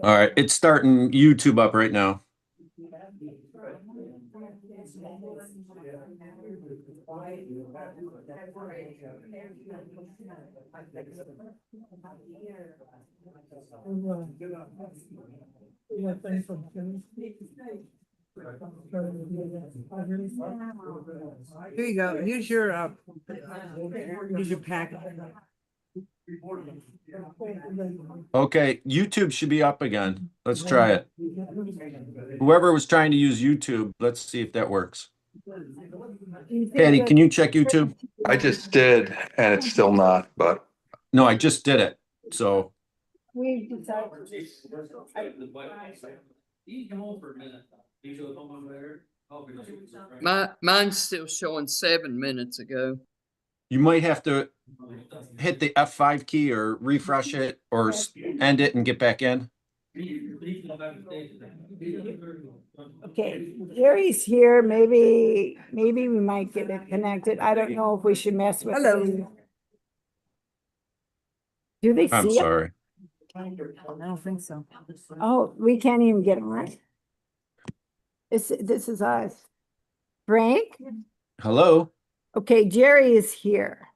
All right, it's starting YouTube up right now. Here you go. Here's your packet. Okay, YouTube should be up again. Let's try it. Whoever was trying to use YouTube, let's see if that works. Patty, can you check YouTube? I just did, and it's still not, but No, I just did it. So We decided. Mine's still showing 7 minutes ago. you might have to hit the F5 key or refresh it or end it and get back in. Okay, Jerry's here. Maybe we might get it connected. I don't know if we should mess with. Hello. it. Do they I'm see it? sorry. I don't think so. Oh, we can't even get on. This is us. Frank? Hello? Okay, Jerry is here.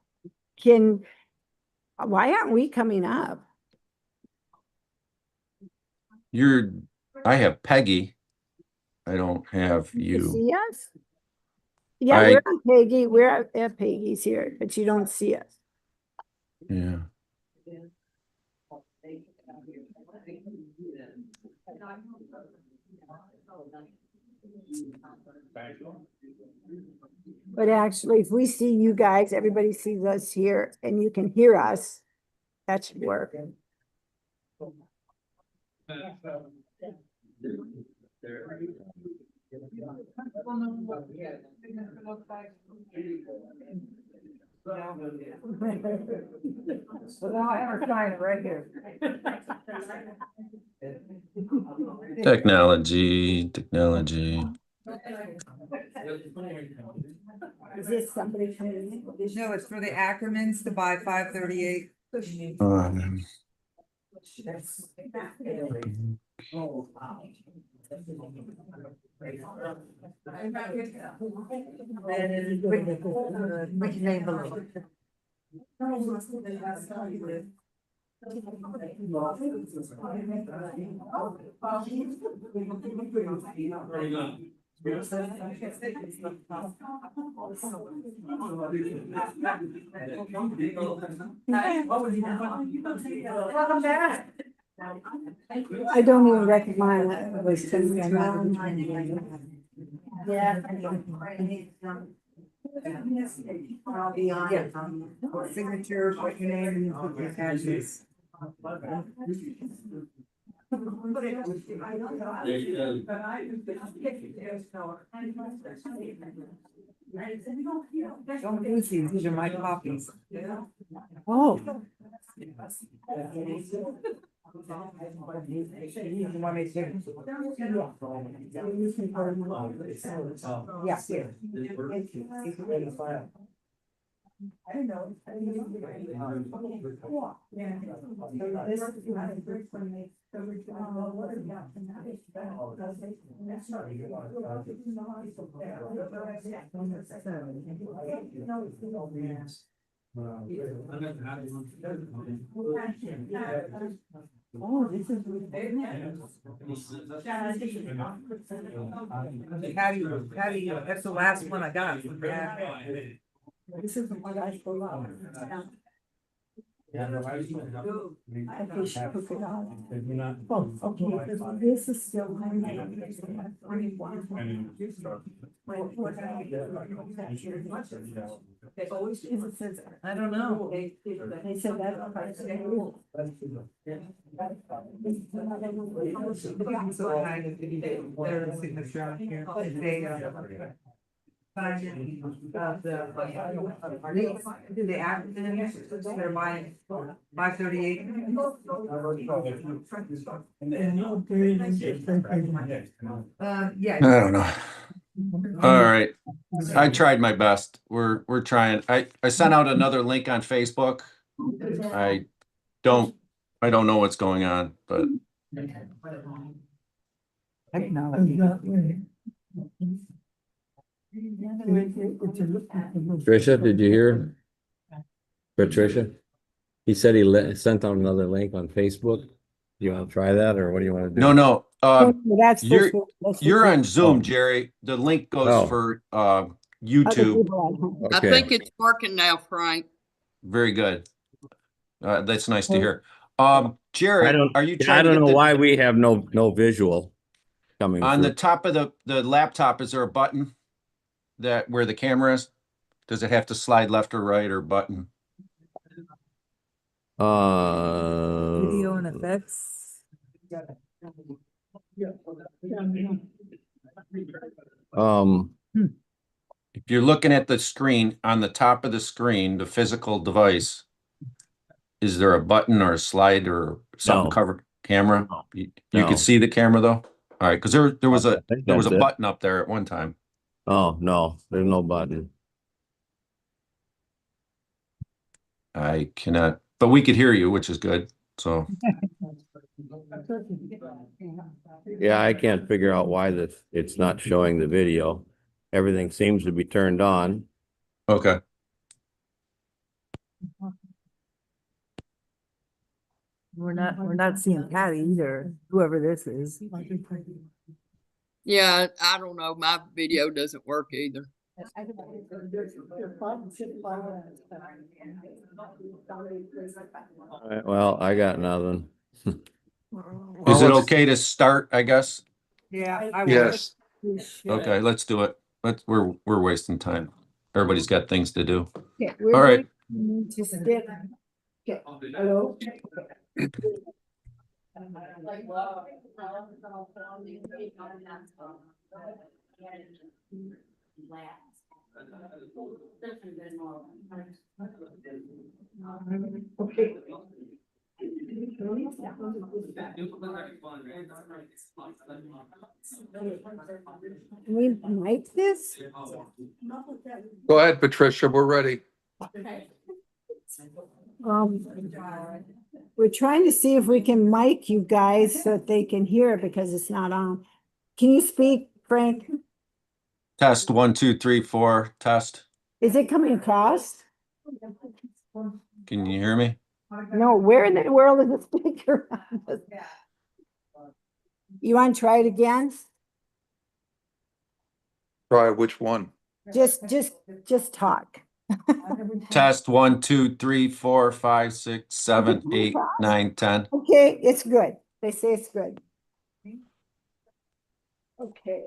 Why aren't we coming up? I have Peggy. I don't have You you. see us? Yeah, we're on Peggy. We're at Peggy's here, but you don't see us. Yeah. But actually, if we see you guys, everybody sees us here and you can hear us, that should work. Without ever trying it right here. Technology. Is this somebody coming in? No, it's for the Ackermans to buy 538. What's your name below? Welcome back. I don't even recognize that voice. Yeah. Signature, what your name and your address. Don't lose these, these are my copies. Oh. You want me to? Yeah. I don't know. Oh, this is. Patty, that's the last one I got. This is what I pull out. I think she took it out. Oh, okay, this is still. I don't know. They said that. So kind of their signature on here. Do they act in here? They're buying 538. Yeah. I don't know. All right. I tried my best. We're trying. I sent out another link on Facebook I don't know what's going on, but Tricia, did you hear? Patricia? He said he sent out another link on Facebook. You want to try that or what do you want to do? no. That's You're that's you're on Zoom, Oh. Jerry. The link goes Oh. for other YouTube. people at home. I Okay. think it's working now, Frank. Very good. That's nice to Okay. hear. I Jerry, don't, are you I trying to don't get know the why we have no visual coming on the through. top of the laptop? Is there a button that where the camera is? Does it have to slide left or right or button? Video and effects. If you're looking at the screen, on the top of the screen, the physical device, is there a button or a slide or something No. covered camera? No. You No. could see the camera though? All right, because there was I a think there was a that's it. button up there at one time. Oh, no, there's no button. I cannot, but we could hear you, which is good. So Yeah, I can't figure out why it's not showing the video. Everything seems to be turned on. okay. We're not seeing Patty either, whoever this is. Yeah, I don't know. My video doesn't work either. All right, well, I got nothing. Is it okay to start, I guess? Yeah, I will. Yes. Okay, let's do it. We're wasting time. Everybody's got things to do. Okay, we're All right. going to skip. Okay, hello? Okay. We mic this? Go ahead, Patricia, we're ready. Um, we're trying to see if we can mic you guys so that they can hear it because it's not on. Can you speak, Frank? Test 1, 2, 3, 4. Test. Is it coming across? Can you hear me? No, where in the world is the speaker? You want to try it again? Try which one? Just talk. Test 1, 2, 3, 4, 5, 6, 7, 8, 9, 10. Okay, it's good. They say it's good. Okay.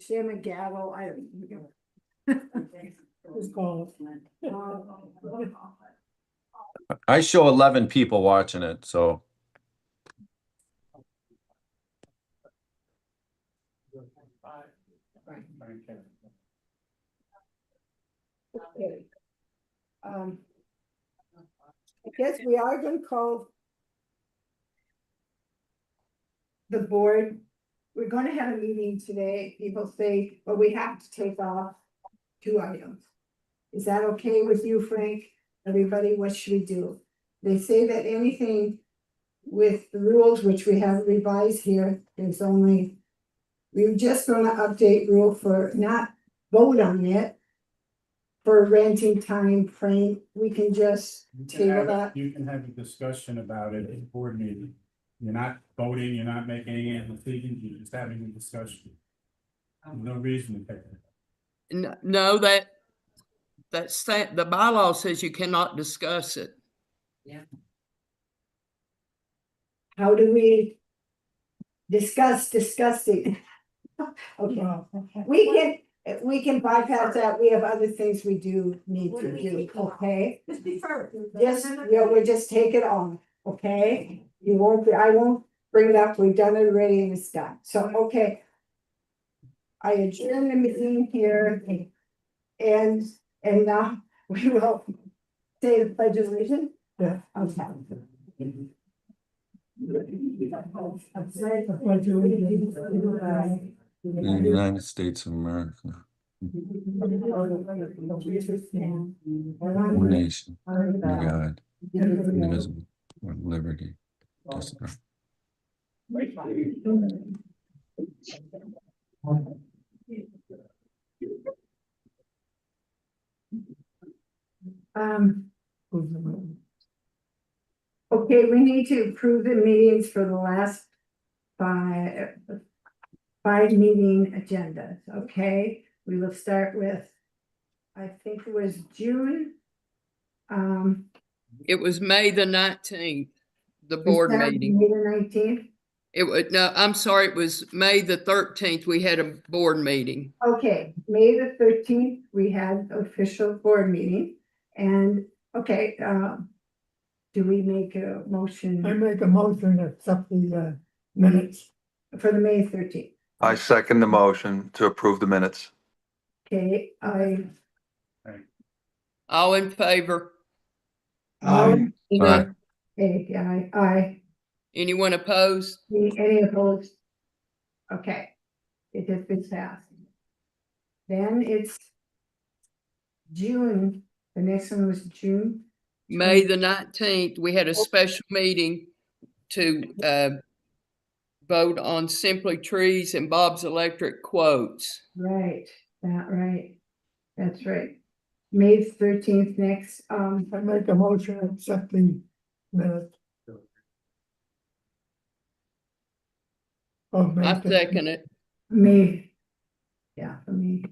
Share my gavel, I don't know. I show 11 people watching it, so Okay. I guess we are going to call the board. We're going to have a meeting today. People say, well, we have to take off 2 items. Is that okay with you, Frank? Everybody, what should we do? They say that anything with the rules, which we have revised here, is only, we're just going to update rule for not vote on it. For renting time frame, we can just table that. You can have a discussion about it at the board meeting. You're not voting, you're not making any decisions, you're just having a discussion. There's no reason to take it. No, the bylaw says you cannot discuss it. How do we discuss it? Okay, we can bypass that. We have other things we do need to do, okay? Just defer. Yes, yeah, we'll just take it on, okay? You won't, I won't bring it up. We've done it already and it's done. So, okay. I adjourn the meeting here and now we will say the pledge of allegiance. Yeah. Okay. in the United States of America, One nation, under God, indivisible, with liberty. Justice. Um. Okay, we need to approve the meetings for the last five meeting agendas, okay? We will start with, I think it was June. It was May the 19th, the we board started meeting. May the 19th. It was, no, I'm sorry, it was May the 13th, we had a board meeting. Okay, May the 13th, we had official board meeting, and, okay, do we make a motion? I make a motion to accept the minutes. For the May 13th, I second the motion to approve the minutes. okay, All in favor? Aye. Aye. Anyone opposed? Any opposed? Okay, it has been passed. Then it's June, the next one was June. May the 19th, we had a special meeting to vote on Simply Trees and Bob's Electric quotes. Right, that's right. May 13th next, I make a motion to accept the minutes. Of May I 15th. second it. May. Yeah, for me.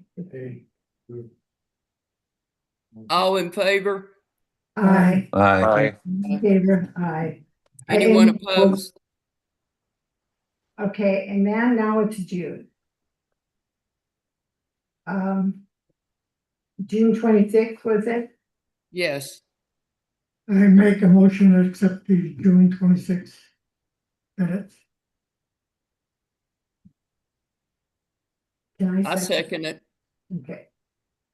All in favor? Aye. Aye. In favor, aye. Anyone And- opposed? Okay, and then now it's June. June 26th, was it? Yes. I make a motion to accept the June 26th minutes. Can I second it. Okay.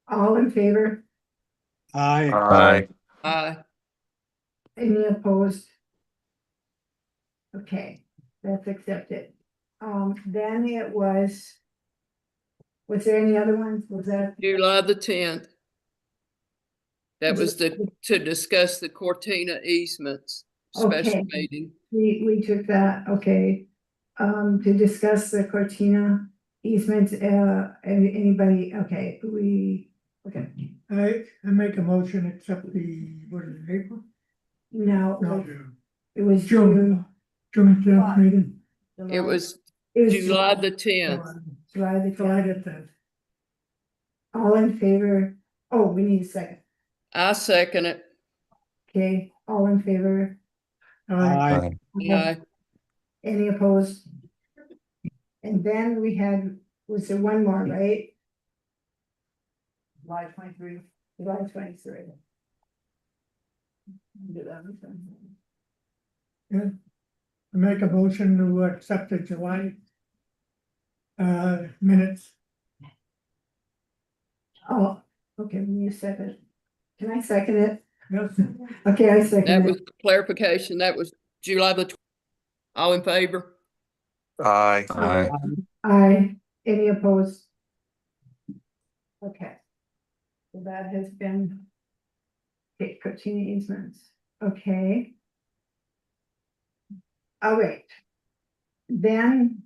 All in favor? Aye. Aye. Aye. Any opposed? Okay, that's accepted. Then it was. Was there any other ones? Was that? July the 10th. That was to discuss the Cortina easements special Okay. meeting. We took that, okay. To discuss the Cortina easements, anybody, okay, okay. I make a motion to accept the, what is it, April? No, it was June. June 10th meeting. It was It was July the 10th. July the July 10th. the 10th. All in favor? Oh, we need a second. I second it. Okay, all in favor? Aye. Aye. Any opposed? And then we had, was there one more, right? July 23. July 23. Yeah. I make a motion to accept the July minutes. Oh, okay, we need a second. Can I second it? Yes. Okay, I That second was it. clarification. That was July the 12th. All in favor? Aye. Aye. Aye. Any opposed? Okay. So that has been. Okay, Cortina easements, okay. All right. Then.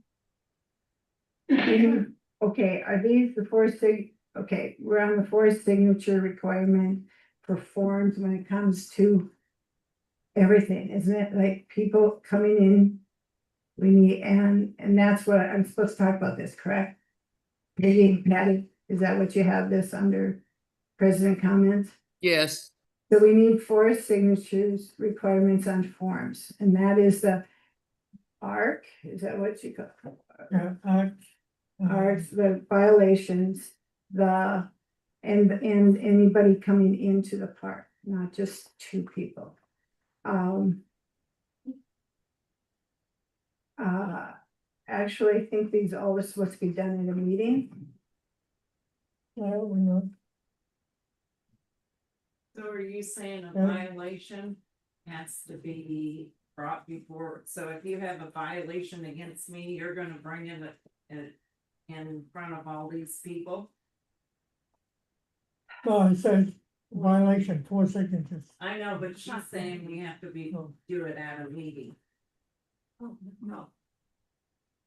Okay, are these the okay, we're on the forest signature requirement for forms when it comes to. Everything, isn't it? Like people coming in. We need, and that's what I'm supposed to talk about this, correct? Maybe Patty, is that what you have this under? President comments? Yes. So we need forest signatures requirements on forms, and that is the. ARC, is that what you call? Yeah, ARCs, the violations, and anybody coming into the park, not just two people. Actually, I think these all are supposed to be done in a meeting. yeah, we know. So are you saying a Yeah. violation has to be brought before, so if you have a violation against me, you're gonna bring it in front of all these people? Well, it says violation, 4 signatures. I know, but she's saying we have to do it at a meeting. Oh, no.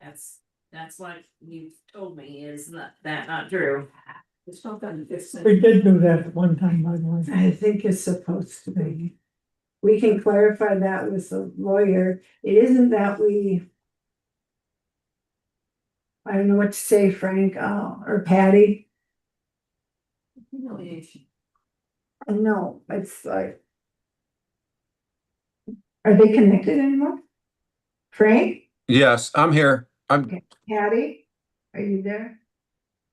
That's what you told me, is not true? It's not done this. We did do that at one time, by the way. I think it's supposed to be. We can clarify that with the lawyer. It isn't that we. I don't know what to say, Frank, or Patty. No, it's like. Are they connected anymore? Frank, Yes, I'm here. Patty, are you there?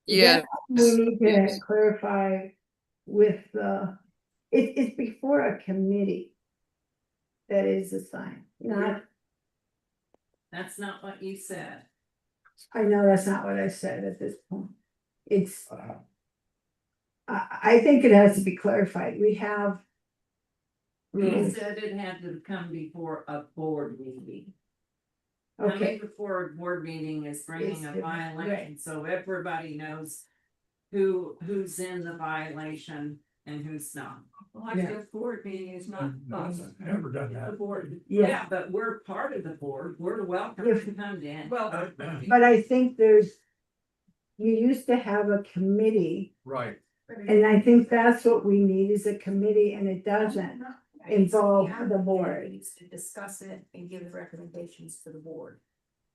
Is Yeah, that something we need to yes. clarify with the, it's before a committee. That is assigned, not, That's not what you said. I know that's not what I said at this point. It's. I think it has to be clarified. We have. You rules. said it had to come before a board meeting. Coming Okay, before a board meeting is bringing It's a different, violation, right. so everybody knows who's in the violation and who's not. Well, Yeah. board meeting is not Never done that. board. yeah, But we're part of the board, we're welcome If- to come in. Well, but I think there's. You used to have a committee, Right. and I think that's what we need is a committee, and it doesn't involve the board. To discuss it and give recommendations to the board.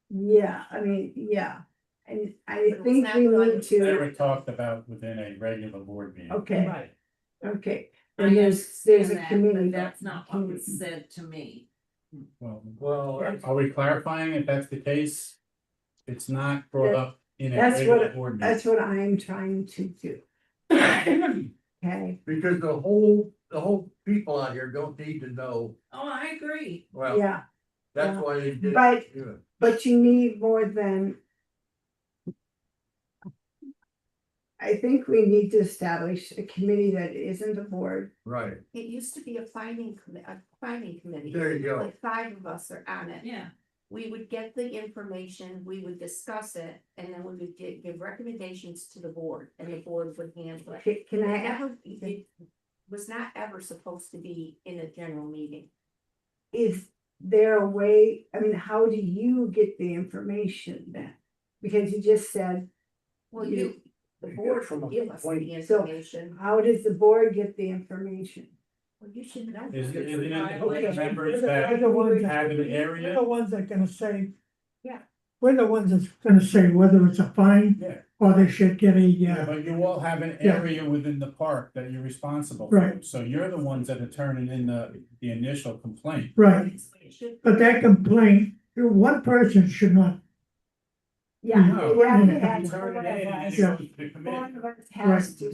Yeah, I mean, yeah, and I But it's think not we done- need to, Never talked about within a regular board meeting. okay, Right. okay. I And there's a understand that, committee. but that's not what was said to me. Well, are we clarifying if that's the case? It's not brought up in a That's regular what, board meeting. that's what I'm trying to do. Okay, Because the whole people out here don't need to know, Oh, I agree. well, yeah, that's yeah. why they did. But- Yeah. but you need more than. I think we need to establish a committee that isn't a board. Right, It used to be a finding committee. there you go. Like 5 of us are on it. Yeah. We would get the information, we would discuss it, and then we would give recommendations to the board, and the board would handle it. Can I, It was not ever supposed to be in a general meeting. is there a way, I mean, how do you get the information then? Because you just said, Well, You- the You board get from would a give us the point- So- information. how does the board get the information? Well, you should know. Is it Okay. the members We're that the ones have an We're area? the ones that gonna say. Yeah. We're the ones that's gonna say whether it's a fine Yeah, or they should get a, yeah, but you all have an Yeah. area within the park that you're responsible for. Right. So you're the ones that are turning in the initial complaint. right, It should- but that complaint, one person should not, Yeah. No, we have to you have turn one it of in and us- it goes to the One committee. of us has to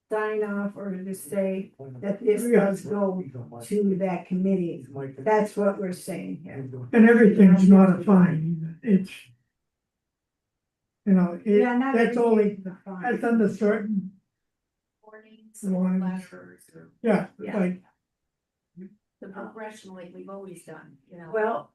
sign off or to say that this does go to that committee. That's what we're saying here. and everything's not a fine, either. It's. You know, Yeah, not that's only, everything's the fine. that's under certain, Warnings or Warnings. letters or yeah, Yeah. like, the progression like we've always done, you know. Well,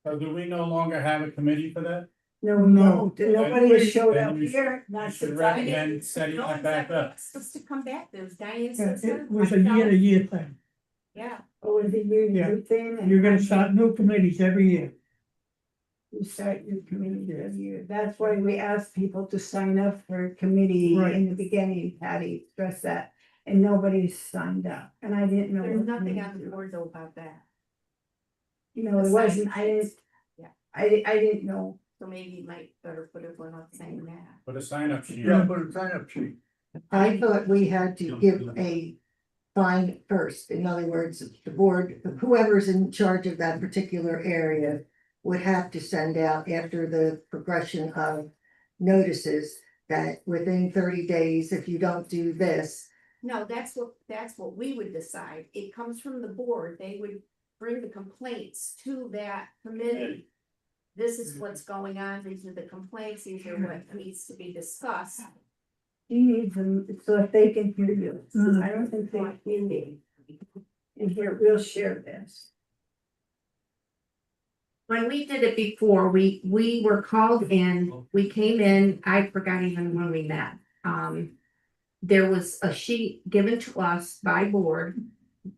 So do we no longer have a committee for that? no, No. nobody has showed Then up you here, You not should since I did. recommend setting No that one's back ever up. asked us to come back, there was Diane yeah, Simpson. it was a myself. year-to-year thing. Yeah, Oh, is it you, Yeah. you thing? and You're gonna start new committees every year. You start your committee every year. That's why we ask people to sign up for a committee Right. in the beginning, Patty stressed that. And nobody signed up, and I didn't know. there's what nothing committee on the to do. board though about that, You know, it wasn't, I didn't. Yeah. I didn't know. so maybe you might better put it one up saying that. Put a sign up sheet. Yeah, put a sign up sheet. I thought we had to give a fine first. In other words, the board, whoever's in charge of that particular area would have to send out after the progression of notices that within 30 days, if you don't do this, No, that's what we would decide, it comes from the board, they would bring the complaints to that committee. This is what's going on, these are the complaints, these are what needs to be discussed. He needs them, so if they can hear you, I don't think they can me. And here, we'll share this. When we did it before, we were called in, we came in, I forgot even when we met. there was a sheet given to us by board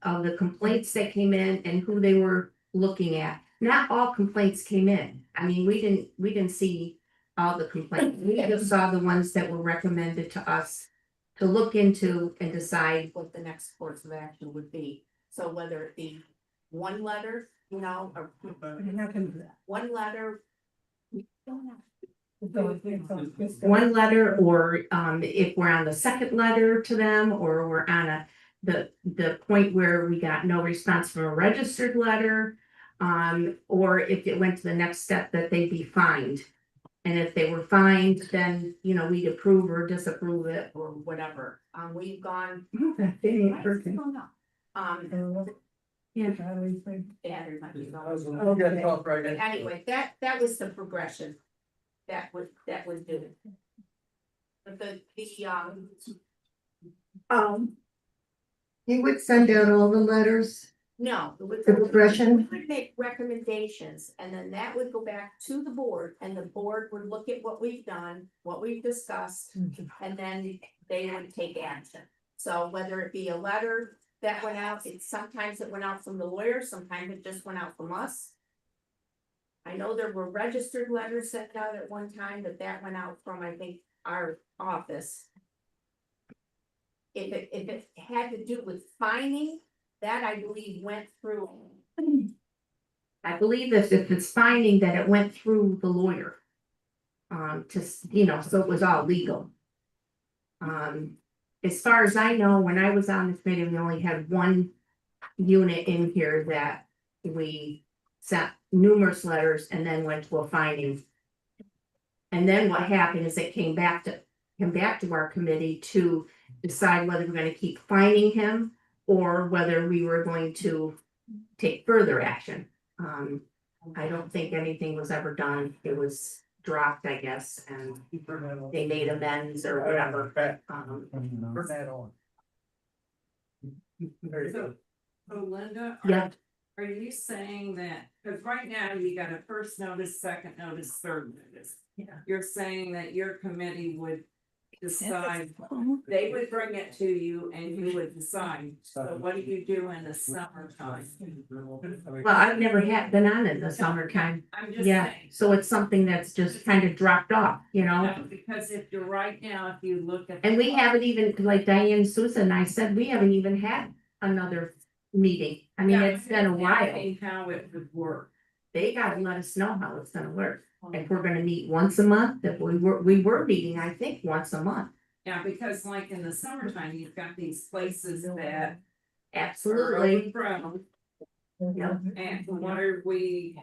of the complaints that came in and who they were looking at. Not all complaints came in. I mean, we didn't see all the complaints. We just saw the ones that were recommended to us to look into and decide what the next course of action would be. So whether it be one letter, you know, or one letter, one letter, or if we're on the second letter to them, or we're on the point where we got no response from a registered letter, or if it went to the next step that they'd be fined. And if they were fined, then, you know, we'd approve or disapprove it or whatever. We've gone. Yeah. Anyway, that was the progression. That was doing. But You would send out all the letters, no. the progression? We would make recommendations, and then that would go back to the board, and the board would look at what we've done, what we've discussed, and then they would take action. So whether it be a letter that went out, sometimes it went out from the lawyer, sometimes it just went out from us. I know there were registered letters sent out at one time, but that went out from, I think, our office. If it had to do with fining, that I believe went through. I believe if it's fining, that it went through the lawyer. You know, so it was all legal. As far as I know, when I was on the committee, we only had one unit in here that we sent numerous letters and then went to a finding. And then what happened is it came back to our committee to decide whether we're going to keep fining him or whether we were going to take further action. I don't think anything was ever done. It was dropped, I guess, and they made amends or whatever. So Linda, Yeah. are you saying that, because right now you got a first notice, second notice, third notice. Yeah. You're saying that your committee would decide, they would bring it to you and you would decide. So what do you do in the summertime? Well, I've never been on in the summertime. I'm just Yeah, saying. so it's something that's just kind of dropped off, you know? No, because if you're right now, if you look at. And we haven't even, like Diane Souza and I said, we haven't even had another meeting. I mean, Yeah, it's been a while. how it would work. They gotta let us know how it's gonna work. If we're gonna meet once a month, if we were meeting, I think, once a month. Yeah, because like in the summertime, you've got these places that are Absolutely. overgrown, Yep. and what are we?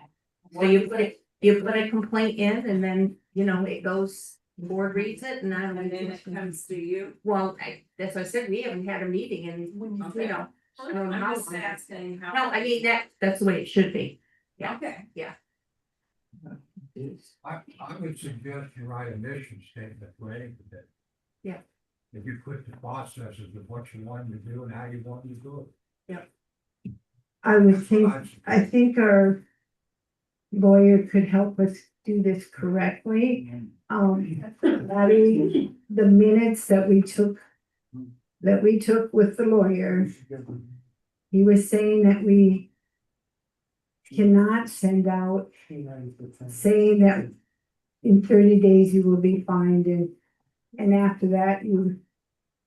So you put a complaint in and then, you know, it goes, board reads it and then. And then it comes to you. Well, that's what I said, we haven't had a meeting and, you know. I don't know I'm how just long. asking how. No, I mean, that's the way it should be. Yeah. Okay. I would suggest you write a mission statement relating to that. Yeah. If you put the processes of what you want to do and how you want to do it. I would think, I think our lawyer could help us do this correctly. Adding the minutes that we took with the lawyer. He was saying that we cannot send out saying that in 30 days you will be fined and after that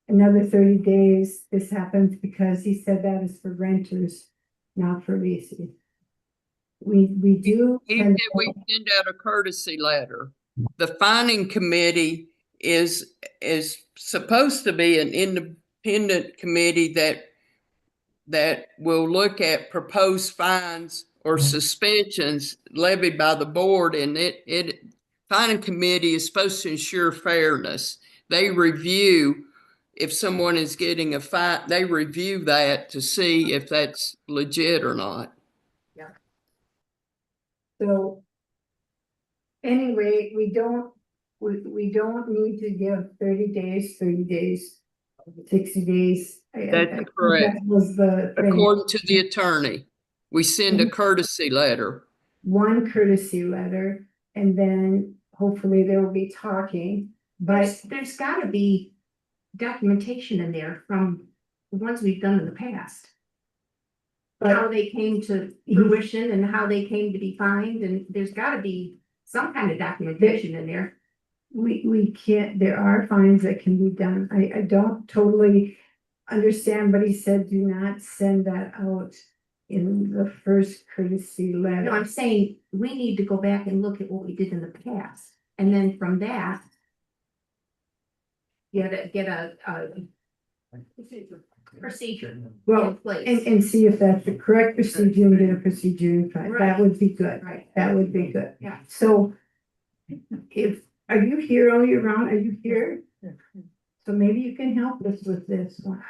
another 30 days this happens, because he said that is for renters, not for leases. We do. We send out a courtesy letter. The fining committee is supposed to be an independent committee that will look at proposed fines or suspensions levied by the board, and fining committee is supposed to ensure fairness. They review if someone is getting a fine, they review that to see if that's legit or not. So anyway, we don't need to give 30 days, 60 days. That's correct. That was the thing. According to the attorney, we send a courtesy letter. One courtesy letter, and then hopefully there will be talking, but There's gotta be documentation in there from the ones we've done in the past. How they came to fruition and how they came to be fined, and there's gotta be some kind of documentation in there. We can't, there are fines that can be done. I don't totally understand, but he said do not send that out in the first courtesy No, I'm letter. saying we need to go back and look at what we did in the past, and then from that. Get a procedure Well, in place. and see if that's the correct procedure and get a procedure in place. That Right. would be good. Right. That would be good. Yeah. So are you here all year round? Are you here? So maybe you can help us with this one.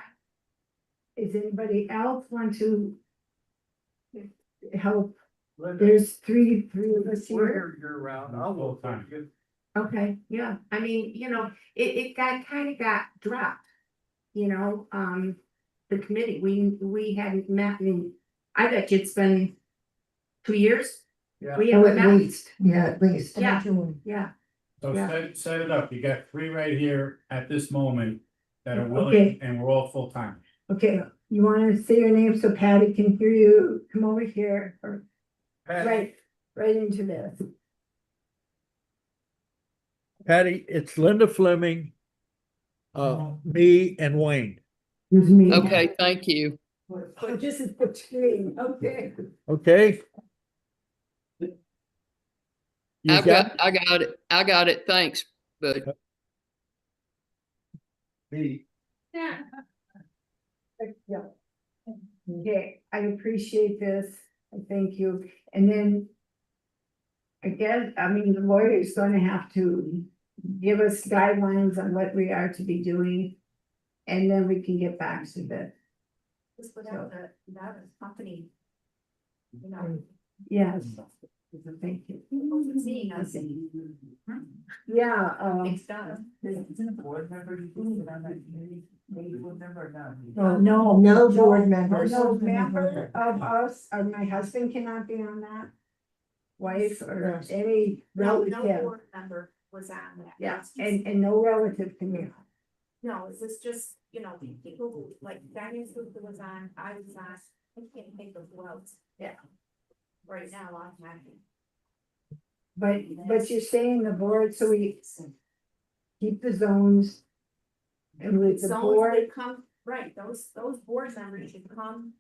Is anybody else want to help? There's three of us here. You're around, I'll Full time. Okay, yeah, I mean, it kind of got dropped. The committee, we hadn't met in, I bet you it's been 2 years. Yeah. We Oh, haven't at met, least, yeah, at least. yeah, So Yeah. set it up. You got 3 right here at this moment that are Okay. willing, and we're all full time. Okay, you wanna say your name so Patty can hear you? Come over here or right into this. Patty, it's Linda Fleming, me and Wayne. Who's me? Okay, thank you. Oh, this is the screen, okay. Okay? You I got it, thanks, but Me. Yeah. Okay, I appreciate this. I thank you. And then I guess, I mean, the lawyer is gonna have to give us guidelines on what we are to be doing. And then we can get back to this. just without without a company. Yes. Thank you. Seeing us. Yeah, It's done. Board member, you on that committee, maybe board member or not? No board members. No member of us, or my husband cannot be on that. Wife or any No relative. board member was on that. Yeah, It's just- and no relative can be on. No, is this just, people who, like, Diane Schuster was on, I was on, I can't think of who else. Yeah. Right now, I'm happy. But you're saying the board, so we keep the zones. And with the Zones board, would come, right, those board members should come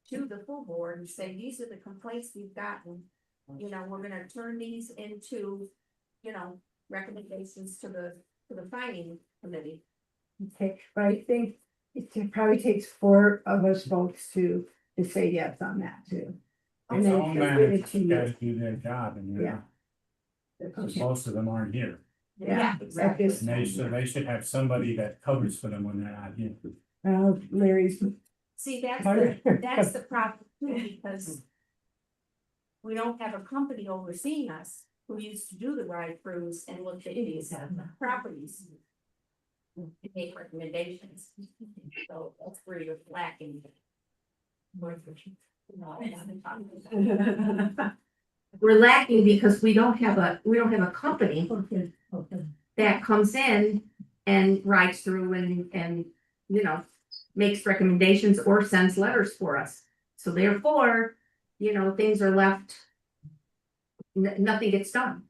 to the full board and say, these are the complaints we've gotten. We're gonna turn these into, recommendations to the fining committee. okay, but I think it probably takes 4 of us folks to say yes on that too. And The then zone give it managers to you. gotta do their job, and Yeah. Okay. most of them aren't here. Yeah, exactly. This- And they should have somebody that covers for them when they're not here. Larry's, See, that's Part- that's the problem too, because we don't have a company overseeing us who used to do the ride throughs and look at these properties. And make recommendations. So that's where you're lacking. We're lacking because we don't have a company that comes in and rides through and makes recommendations or sends letters for us. So therefore, things are left, nothing gets done.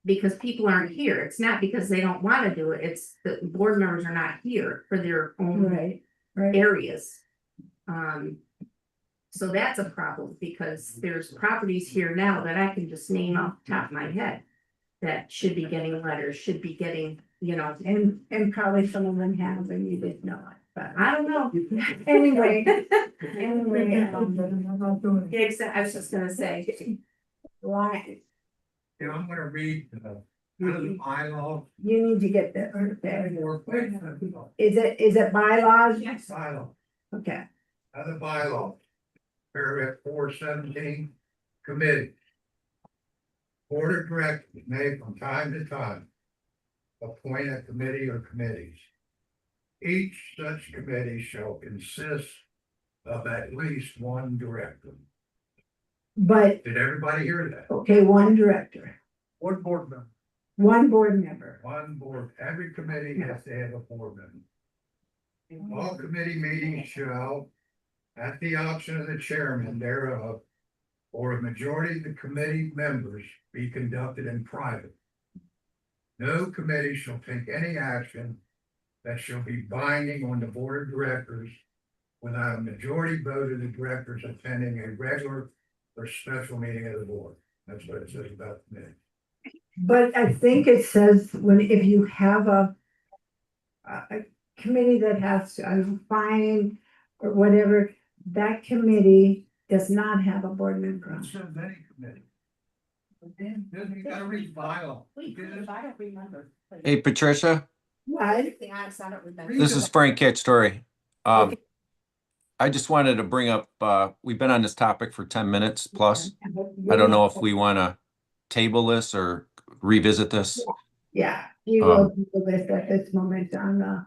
Because people aren't here. It's not because they don't want to do it. It's the board members are not here for their own right. areas. So that's a problem because there's properties here now that I can just name off the top of my head. That should be getting letters, should be getting, And probably some of them have and you didn't know it, but I don't know. anyway. I was just gonna say. Why, And I'm gonna read out of the bylaw. you need to get that, okay. Or- Is it bylaws? Bylaw, Okay, out of the bylaw. Paragraph 417, committee. Board of directors may from time to time. Appoint a committee or committees. Each such committee shall consist of at least one director. but, Did everybody hear that? okay, one director, One board member. one board member. One board, every committee has to have a board member. All committee meetings shall, at the option of the chairman thereof, or a majority of the committee members, be conducted in private. No committee shall take any action that shall be binding on the board of directors without a majority vote of the directors attending a regular or special meeting of the board. That's what it says about the committee. But I think it says if you have a committee that has a fine or whatever, that committee does not have a board member on It it. says any committee. You gotta read file. I don't remember. Hey, Patricia, What? To be honest, I don't remember. this is Frank Story. Okay. I just wanted to bring up, we've been on this topic for 10 minutes plus. I don't know if we want to table this or revisit this. Yeah, we will do this at this moment on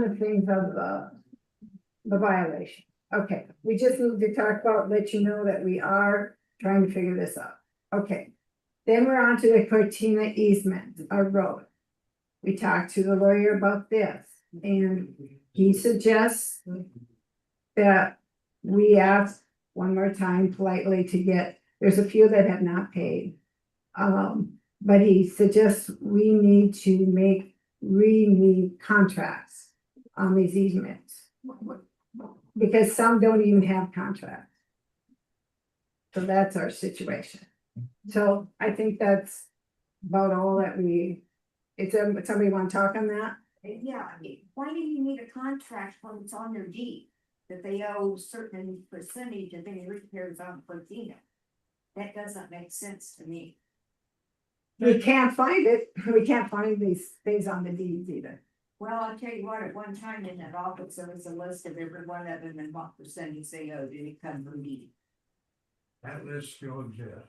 the things of the violation. Okay, we just need to talk about, let you know that we are trying to figure this out. Okay. Then we're on to the Cortina easement, our road. We talked to the lawyer about this, and he suggests that we ask one more time politely to get, there's a few that have not paid. But he suggests we need to need contracts on these easements. Because some don't even have contracts. So that's our situation. So I think that's about all that somebody want to talk on that? Yeah, why do you need a contract when it's on their deed? That they owe certain percentage of any repairs on Cortina? That doesn't make sense to me. We can't find it, we can't find these things on the deeds either. Well, I'll tell you what, at one time in that office, there was a list of every one of them and what percentage they owed, and it come from me. That list still exists.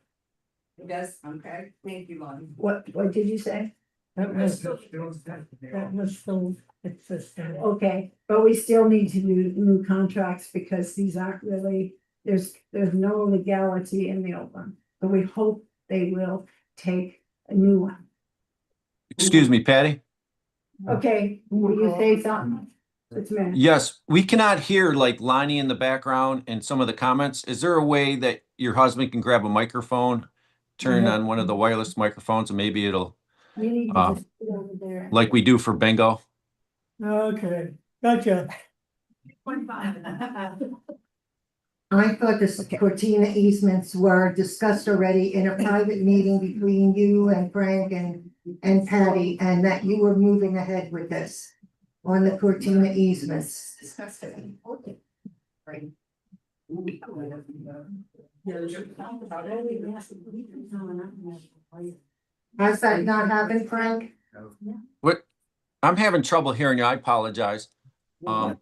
It does, okay, thank you, Lonnie. What did you say? That That was, list still exists. that was still existing. Okay, but we still need to do new contracts because these aren't really, there's no legality in the old one. But we hope they will take a new one. Excuse me, Patty? Okay, will you say something? It's me. Yes, we cannot hear like Lonnie in the background and some of the comments. Is there a way that your husband can grab a microphone, turn on one of the wireless microphones, and maybe it'll, You need to just sit over there. like we do for bingo? Okay, gotcha. I thought the Cortina easements were discussed already in a private meeting between you and Frank and Patty, and that you were moving ahead with this on the Cortina easements. Disgusting. Right. Has that not happened, Frank? What? I'm having trouble hearing you. I apologize. Can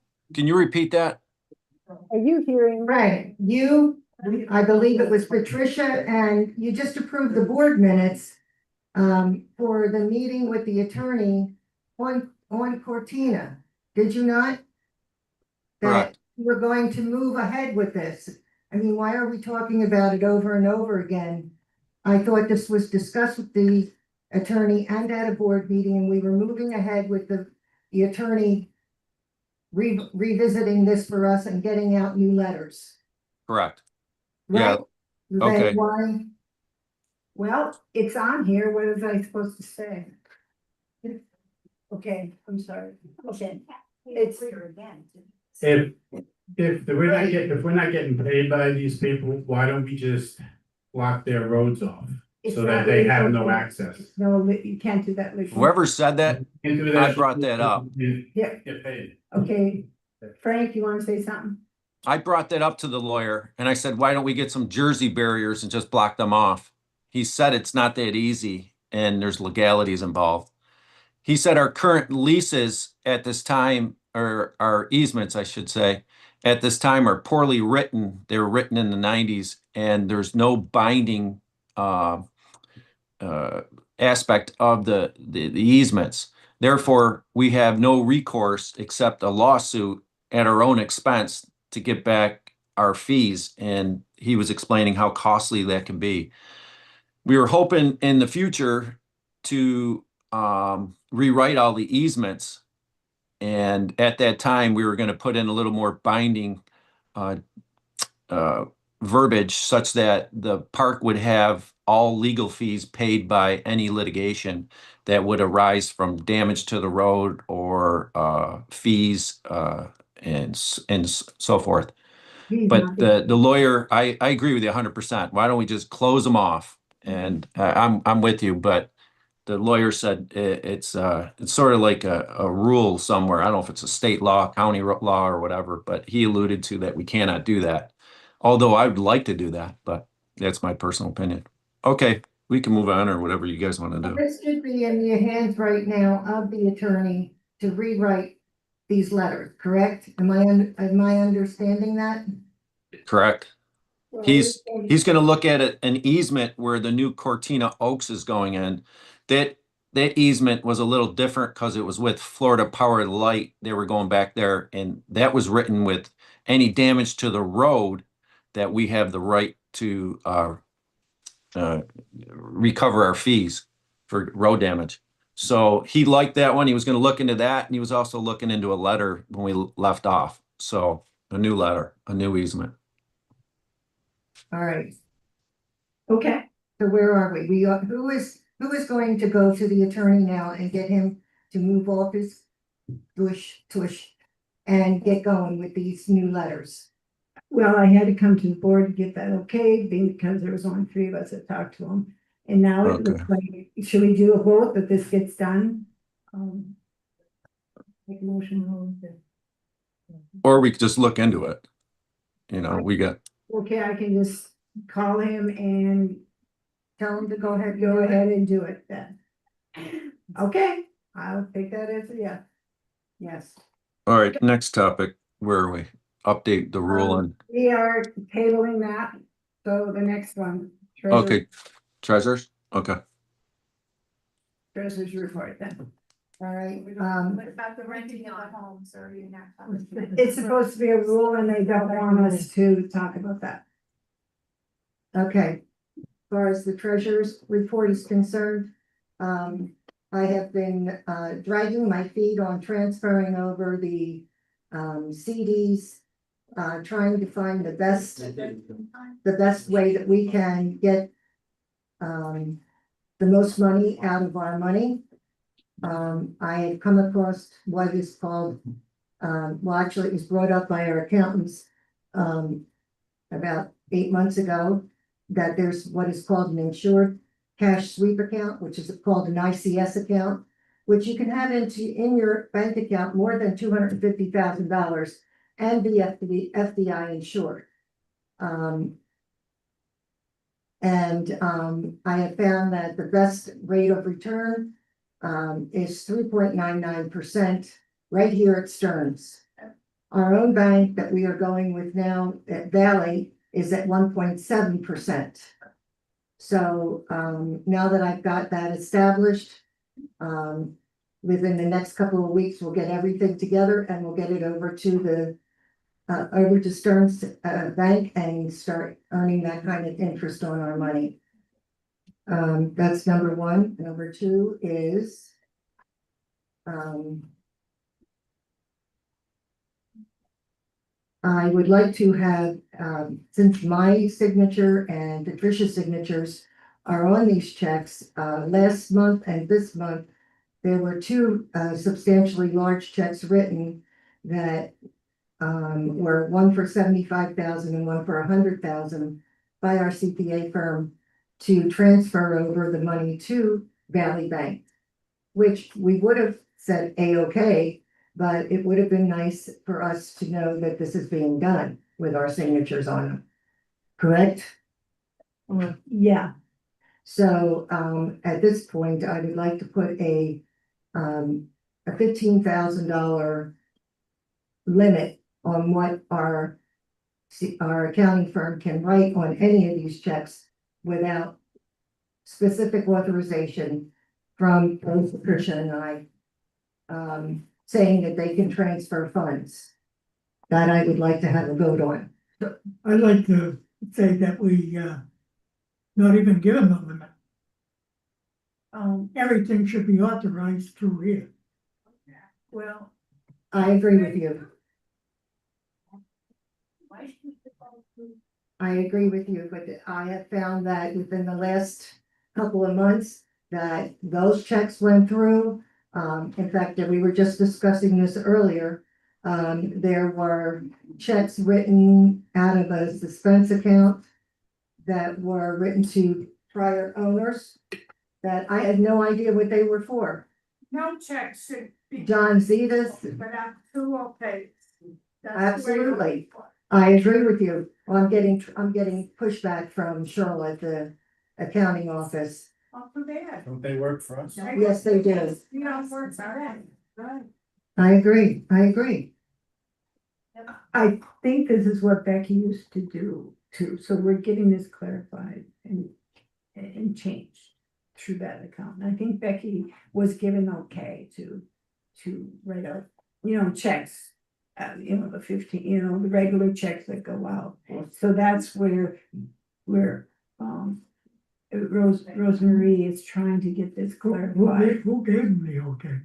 you repeat that? Are you hearing? Frank, I believe it was Patricia, and you just approved the board minutes for the meeting with the attorney on Cortina, did you not? That Correct. we're going to move ahead with this. I mean, why are we talking about it over and over again? I thought this was discussed with the attorney and at a board meeting, and we were moving ahead with the attorney revisiting this for us and getting out new letters. Correct. Right? Yeah, okay. Then why? Well, it's on here. What was I supposed to say? Okay, I'm sorry. Okay. It's clear again. If we're not getting paid by these people, why don't we just block their roads off It's so not that they have legal. no access? No, you can't do that. legally. Whoever said that, Can't do I brought that up. and Yeah. Get paid. Okay, Frank, you want to say something? I brought that up to the lawyer and I said, why don't we get some Jersey barriers and just block them off? He said it's not that easy and there's legalities involved. He said our current leases at this time, or our easements, I should say, at this time are poorly written. They were written in the 90s and there's no binding aspect of the easements. Therefore, we have no recourse except a lawsuit at our own expense to get back our fees. And he was explaining how costly that can be. We were hoping in the future to rewrite all the easements And at that time, we were going to put in a little more binding verbiage such that the park would have all legal fees paid by any litigation that would arise from damage to the road or fees and so forth. But the lawyer, I agree with you 100%. Why don't we just close them off? And I'm with you, but the lawyer said it's sort of like a rule somewhere. I don't know if it's a state law, county law, or whatever, but he alluded to that we cannot do that. Although I would like to do that, but that's my personal opinion. Okay, we can move on or whatever you guys want to do. This should be in your hands right now of the attorney to rewrite these letters, correct? Am I understanding that? Correct. He's going to look at an easement where the new Cortina Oaks is going in. That easement was a little different because it was with Florida Power and Light. They were going back there, and that was written with any damage to the road that we have the right to recover our fees for road damage. So he liked that one. He was going to look into that, and he was also looking into a letter when we left off. So a new letter, a new easement. All right, Okay, so where are we? Who is going to go to the attorney now and get him to move off his tush and get going with these new letters? well, I had to come to the board to get that okay, because there was only 3 of us that talked to him. And now it looks like, should we do a vote that this gets done? Make a motion. Or we could just look into it. You know, we got, Okay, I can just call him and tell him to go ahead and do it then. Okay, I'll take that as a yeah. Yes. all right, next topic. Where are we? Update the rule on, We are tabling that, so the next one. okay, treasures? Okay. Treasurer's report then. All right, What about the renting of the homes, or you're not talking about? It's supposed to be a rule and they don't want us to talk about that. okay. As far as the treasurer's report is concerned, I have been dragging my feet on transferring over the CDs, trying to find the best way that we can get the most money out of our money. I had come across what is called, well, actually, it was brought up by our accountants about 8 months ago, that there's what is called an insured cash sweep account, which is called an ICS account, which you can have in your bank account more than $250,000 and be FDI insured. I have found that the best rate of return is 3.99% right here at Stearns. Our own bank that we are going with now at Valley is at 1.7%. So now that I've got that established, within the next couple of weeks, we'll get everything together and we'll get it over to Stearns Bank and start earning that kind of interest on our money. That's number one. Number two is I would like to have, since my signature and Patricia's signatures are on these checks, last month and this month, there were 2 substantially large checks written that were one for 75,000 and one for 100,000 by our CPA firm to transfer over the money to Valley Bank, which we would have said A-OK, but it would have been nice for us to know that this is being done with our signatures on them. Correct? Yeah, So at this point, I would like to put a $15,000 limit on what our accounting firm can write on any of these checks without specific authorization from both Patricia and I, saying that they can transfer funds. That I would like to have a vote on. I'd like to say that we, not even give them a limit. Everything should be authorized through here. well, I agree with you. I agree with you, but I have found that within the last couple of months that those checks went through. In fact, that we were just discussing this earlier. There were checks written out of a suspense account that were written to prior owners that I had no idea what they were for. No check should be. John Zetas, But I'm too okay. That's the way absolutely. I agree with you. Well, I'm getting pushback from Charlotte, the accounting office. Not too bad. Don't they work for us? Yes, they do. You don't work for that. Right. I agree. I agree. I think this is what Becky used to do too, so we're getting this clarified and changed through that account. And I think Becky was given okay to write out, checks. The 15, the regular checks that go out. So that's where Rosemarie is trying to get this clarified. Who gave them the okay?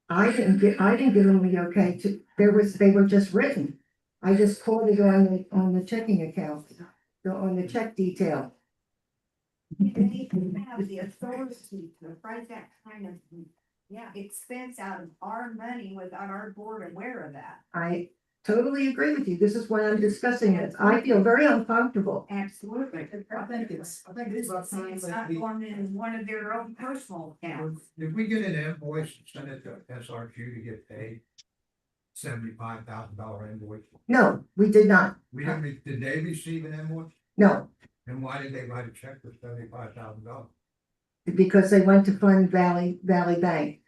I didn't give them the okay to, they were just written. I just quoted on the checking account, on the check detail. They have the authority to write that kind of, expense out of our money without our board aware of that. I totally agree with you. This is why I'm discussing it. I feel very uncomfortable. Absolutely. I think it's about time It's that not we, going in one of their own personal accounts. if we get an invoice, send it to SRQ to get paid. $75,000 invoice. No, we did not. Did they receive an invoice? No, And why did they write a check for $75,000? because they went to fund Valley Bank.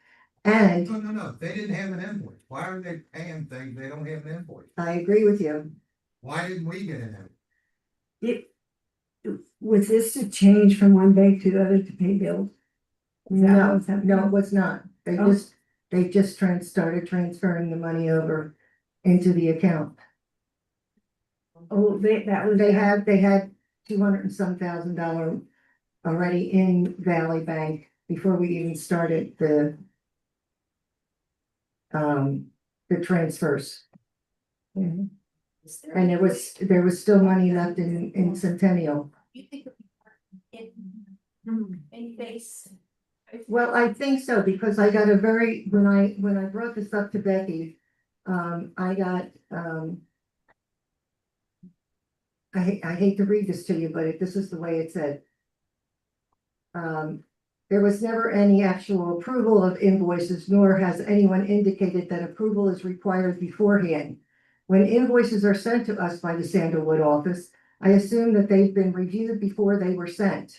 And No, they didn't have an invoice. Why are they paying things they don't have an invoice? I agree with you. Why didn't we get an invoice? Was this a change from one bank to the other to pay bills? Is that No, what's happening? no, it was not. Oh. They just started transferring the money over into the account. Oh, that was. They had $200 and some thousand already in Valley Bank before we even started the transfers. Mhm. And there was still money left in Centennial. You think in case. Well, I think so, because I got when I brought this up to Becky, I got, I hate to read this to you, but this is the way it said. There was never any actual approval of invoices, nor has anyone indicated that approval is required beforehand. When invoices are sent to us by the Sandalwood office, I assume that they've been reviewed before they were sent.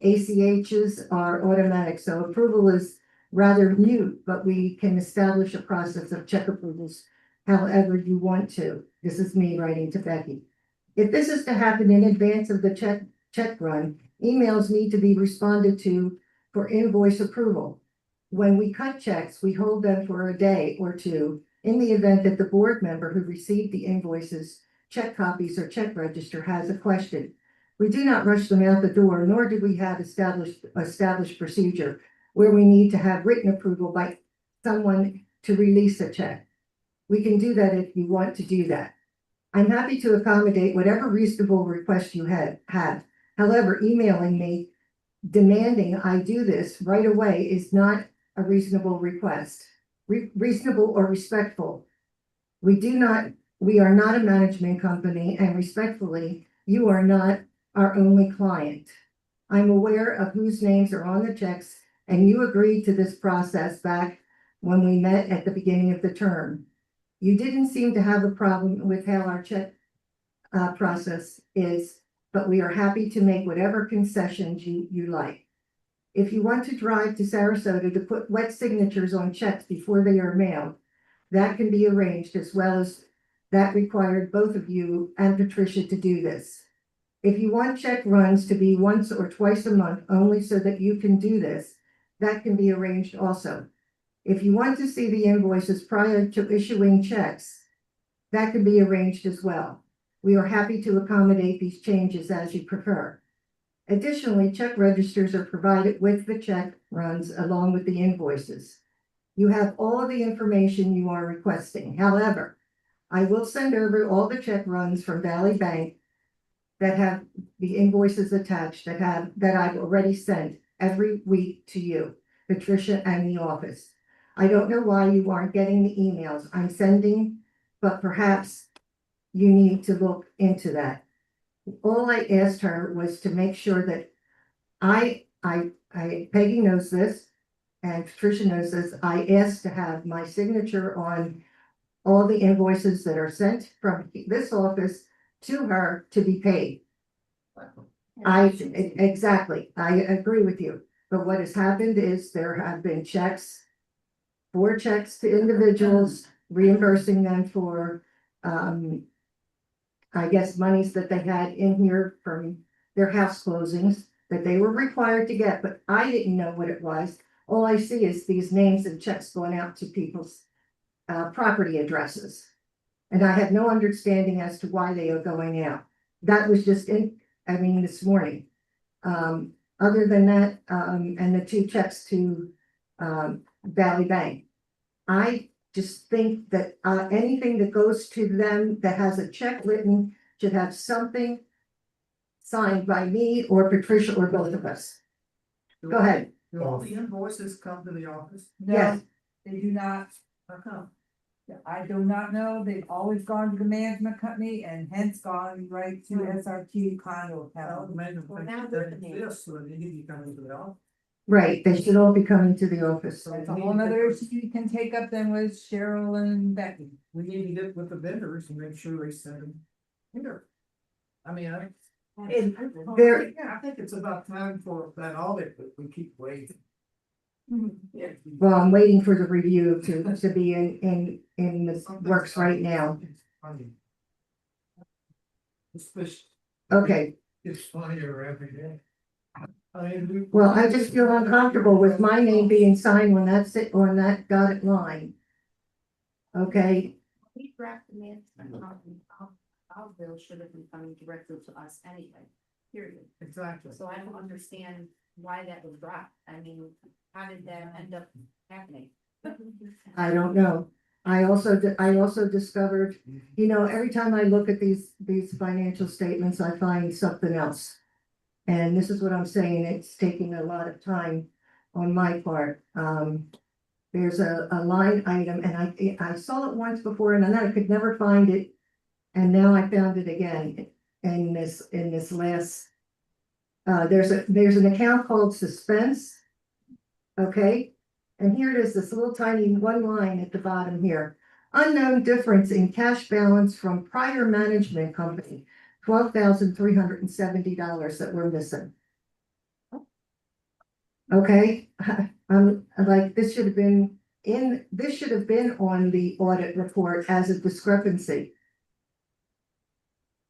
ACHs are automatic, so approval is rather mute, but we can establish a process of check approvals however you want to. This is me writing to Becky. If this is to happen in advance of the check run, emails need to be responded to for invoice approval. When we cut checks, we hold them for a day or two in the event that the board member who received the invoices, check copies, or check register has a question. We do not rush them out the door, nor do we have established procedure where we need to have written approval by someone to release a check. We can do that if you want to do that. I'm happy to accommodate whatever reasonable request you have. However, emailing me demanding I do this right away is not a reasonable request. Reasonable or respectful. We are not a management company, and respectfully, you are not our only client. I'm aware of whose names are on the checks, and you agreed to this process back when we met at the beginning of the term. You didn't seem to have a problem with how our check process is, but we are happy to make whatever concessions you like. If you want to drive to Sarasota to put wet signatures on checks before they are mailed, that can be arranged, as well as that required both of you and Patricia to do this. If you want check runs to be once or twice a month only so that you can do this, that can be arranged also. If you want to see the invoices prior to issuing checks, that can be arranged as well. We are happy to accommodate these changes as you prefer. Additionally, check registers are provided with the check runs along with the invoices. You have all of the information you are requesting. However, I will send over all the check runs from Valley Bank that have the invoices attached that I've already sent every week to you, Patricia, and the office. I don't know why you aren't getting the emails I'm sending, but perhaps you need to look into that. All I asked her was to make sure that Peggy knows this and Patricia knows this. I asked to have my signature on all the invoices that are sent from this office to her to be paid. Exactly, I agree with you. But what has happened is there have been checks, 4 checks to individuals, reimbursing them for, I guess, monies that they had in here from their house closings that they were required to get, but I didn't know what it was. All I see is these names and checks going out to people's property addresses. And I have no understanding as to why they are going out. That was just this morning. Other than that, and the 2 checks to Valley Bank. I just think that anything that goes to them that has a check written should have something signed by me or Patricia or both of us. Go ahead. Do all the invoices come to the office? Yes. They do not. How come? I do not know. They've always gone to the management company and hence gone right to SRT condo account. Well, now they're the name. This, so they need to come into the office. Right, they should all be coming to the office. That's a whole other issue you can take up then with Cheryl and Becky. We need to get with the vendors and make sure they send them here. I mean, I think it's about time for that audit, but we keep waiting. Well, I'm waiting for the review to be in the works right now. Okay, It's funnier every day. well, I just feel uncomfortable with my name being signed when that's it, on that dotted line. Okay, We draft the management, our bill should have been coming directly to us anyway, period. Exactly. So I don't understand why that was dropped. I mean, how did that end up happening? I don't know. I also discovered, every time I look at these financial statements, I find something else. And this is what I'm saying, it's taking a lot of time on my part. There's a line item and I saw it once before and then I could never find it. And now I found it again in this last, there's an account called suspense. Okay, and here it is, this little tiny one line at the bottom here. Unknown difference in cash balance from prior management company, $12,370 that we're missing. Okay, I'm like, this should have been on the audit report as a discrepancy.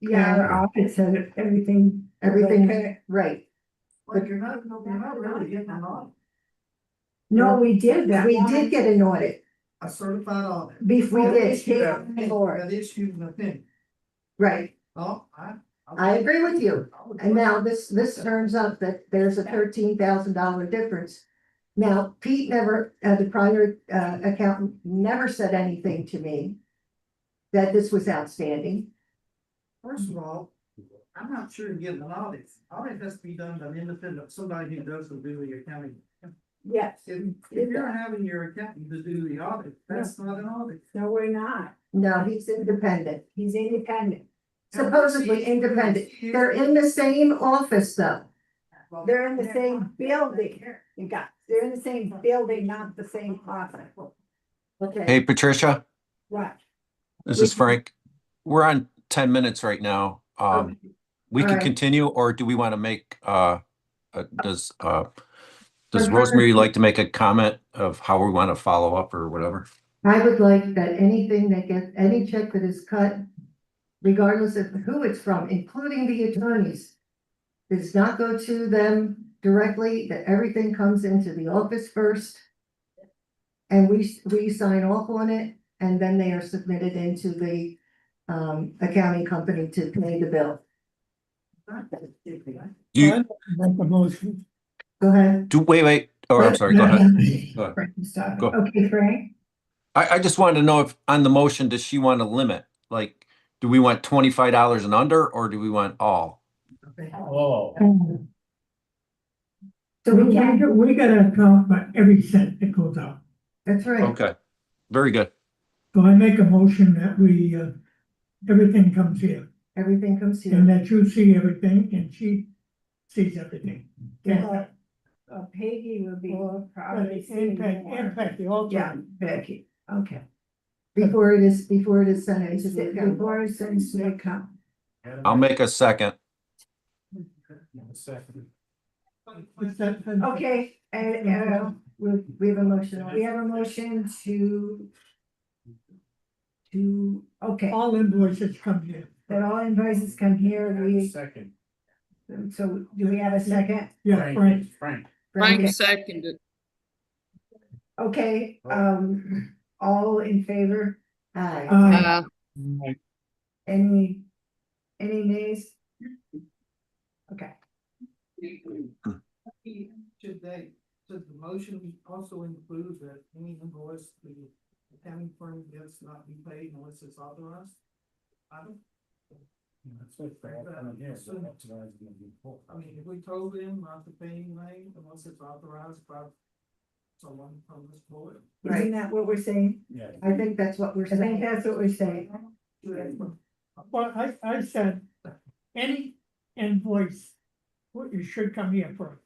Yeah, our office said everything. Everything, right. But you're not really getting an audit. No, we did that. We did get an audit. A certified audit. We did. That issued an opinion. Right, Oh, I agree with you. And now this turns up that there's a $13,000 difference. Now, Pete never, the prior accountant never said anything to me that this was outstanding. First of all, I'm not sure you're getting an audit. Audit has to be done by an independent, somebody who does the accounting. Yes. If you're having your accountant to do the audit, that's not an audit. No, we're not. No, he's independent, He's independent. supposedly independent. They're in the same office though. They're in the same building. They're in the same building, not the same office. Okay, Hey, Patricia, What? this is Frank. We're on 10 minutes right now. We can Alright. continue, or do we want to make, does For Rosemary her- like to make a comment of how we want to follow up or whatever? I would like that anything that gets, any check that is cut, regardless of who it's from, including the attorneys, does not go to them directly, that everything comes into the office first. And we sign off on it, and then they are submitted into the accounting company to pay the bill. You, Go ahead. wait, Oh, I'm sorry, go ahead. Go ahead. Frank was talking. Go. Okay, Frank, I just wanted to know if on the motion, does she want a limit? Like, do we want $25 and under, or do we want all? Oh. so we gotta account for every cent that goes out. That's right. Okay, very good. So I make a motion that we, everything comes here, Everything comes and here. that you see everything, and she sees everything. Yeah. Peggy will be probably Probably seeing more. impact the whole Yeah, time. Becky, okay. Before it is sent into the account. Before it sends to the account. I'll make a second. Second. Okay, We have a motion. we have a motion to, okay, All invoices come here. that all invoices come here, Second. so do we have a second? Yeah, Frank. Frank. Frank seconded. Okay, all in favor, Aye. any nays? Okay. Should the motion also include that any invoice the accounting firm gets not be paid unless it's authorized? I mean, if we told them not to pay anything unless it's authorized by someone from this board. Isn't that what we're saying? Yeah. I think that's what we're I think saying. that's what we're saying. Well, I said, any invoice, what you should come here for,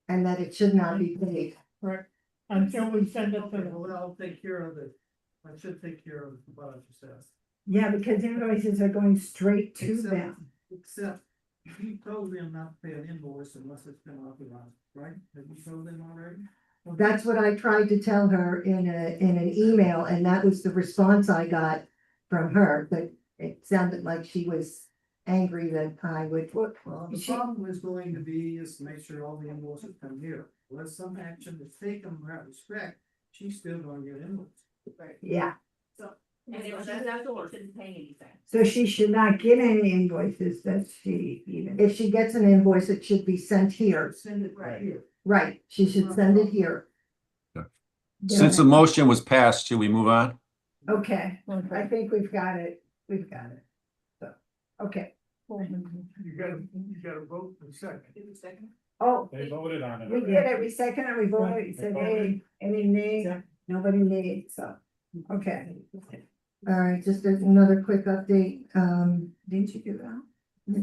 And that it should not be paid. correct? Until we send it to Okay, the. well, I'll take care of it. I should take care of what I just asked. Yeah, because invoices are going straight to Except- them. Except, you told them not to pay an invoice unless it's been authorized, right? Have you told them already? That's what I tried to tell her in an email, and that was the response I got from her, but it sounded like she was angry that I would. Well, the problem is going to be is to make sure all the invoices come here. Unless some action is taken in that respect, she's still gonna get invoiced. Yeah, And it was, that's all, didn't pay anything. so she should not get any invoices that she even. If she gets an invoice, it should be sent here. Send it right here. Right, she should send it here. Since the motion was passed, should we move on? Okay, I think we've got it, So, okay. You gotta vote for a second. Oh, They voted on it. we did it, we seconded, we voted, we said, hey, any nays, nobody nays, so, okay. All right, just another quick update. Didn't you do that?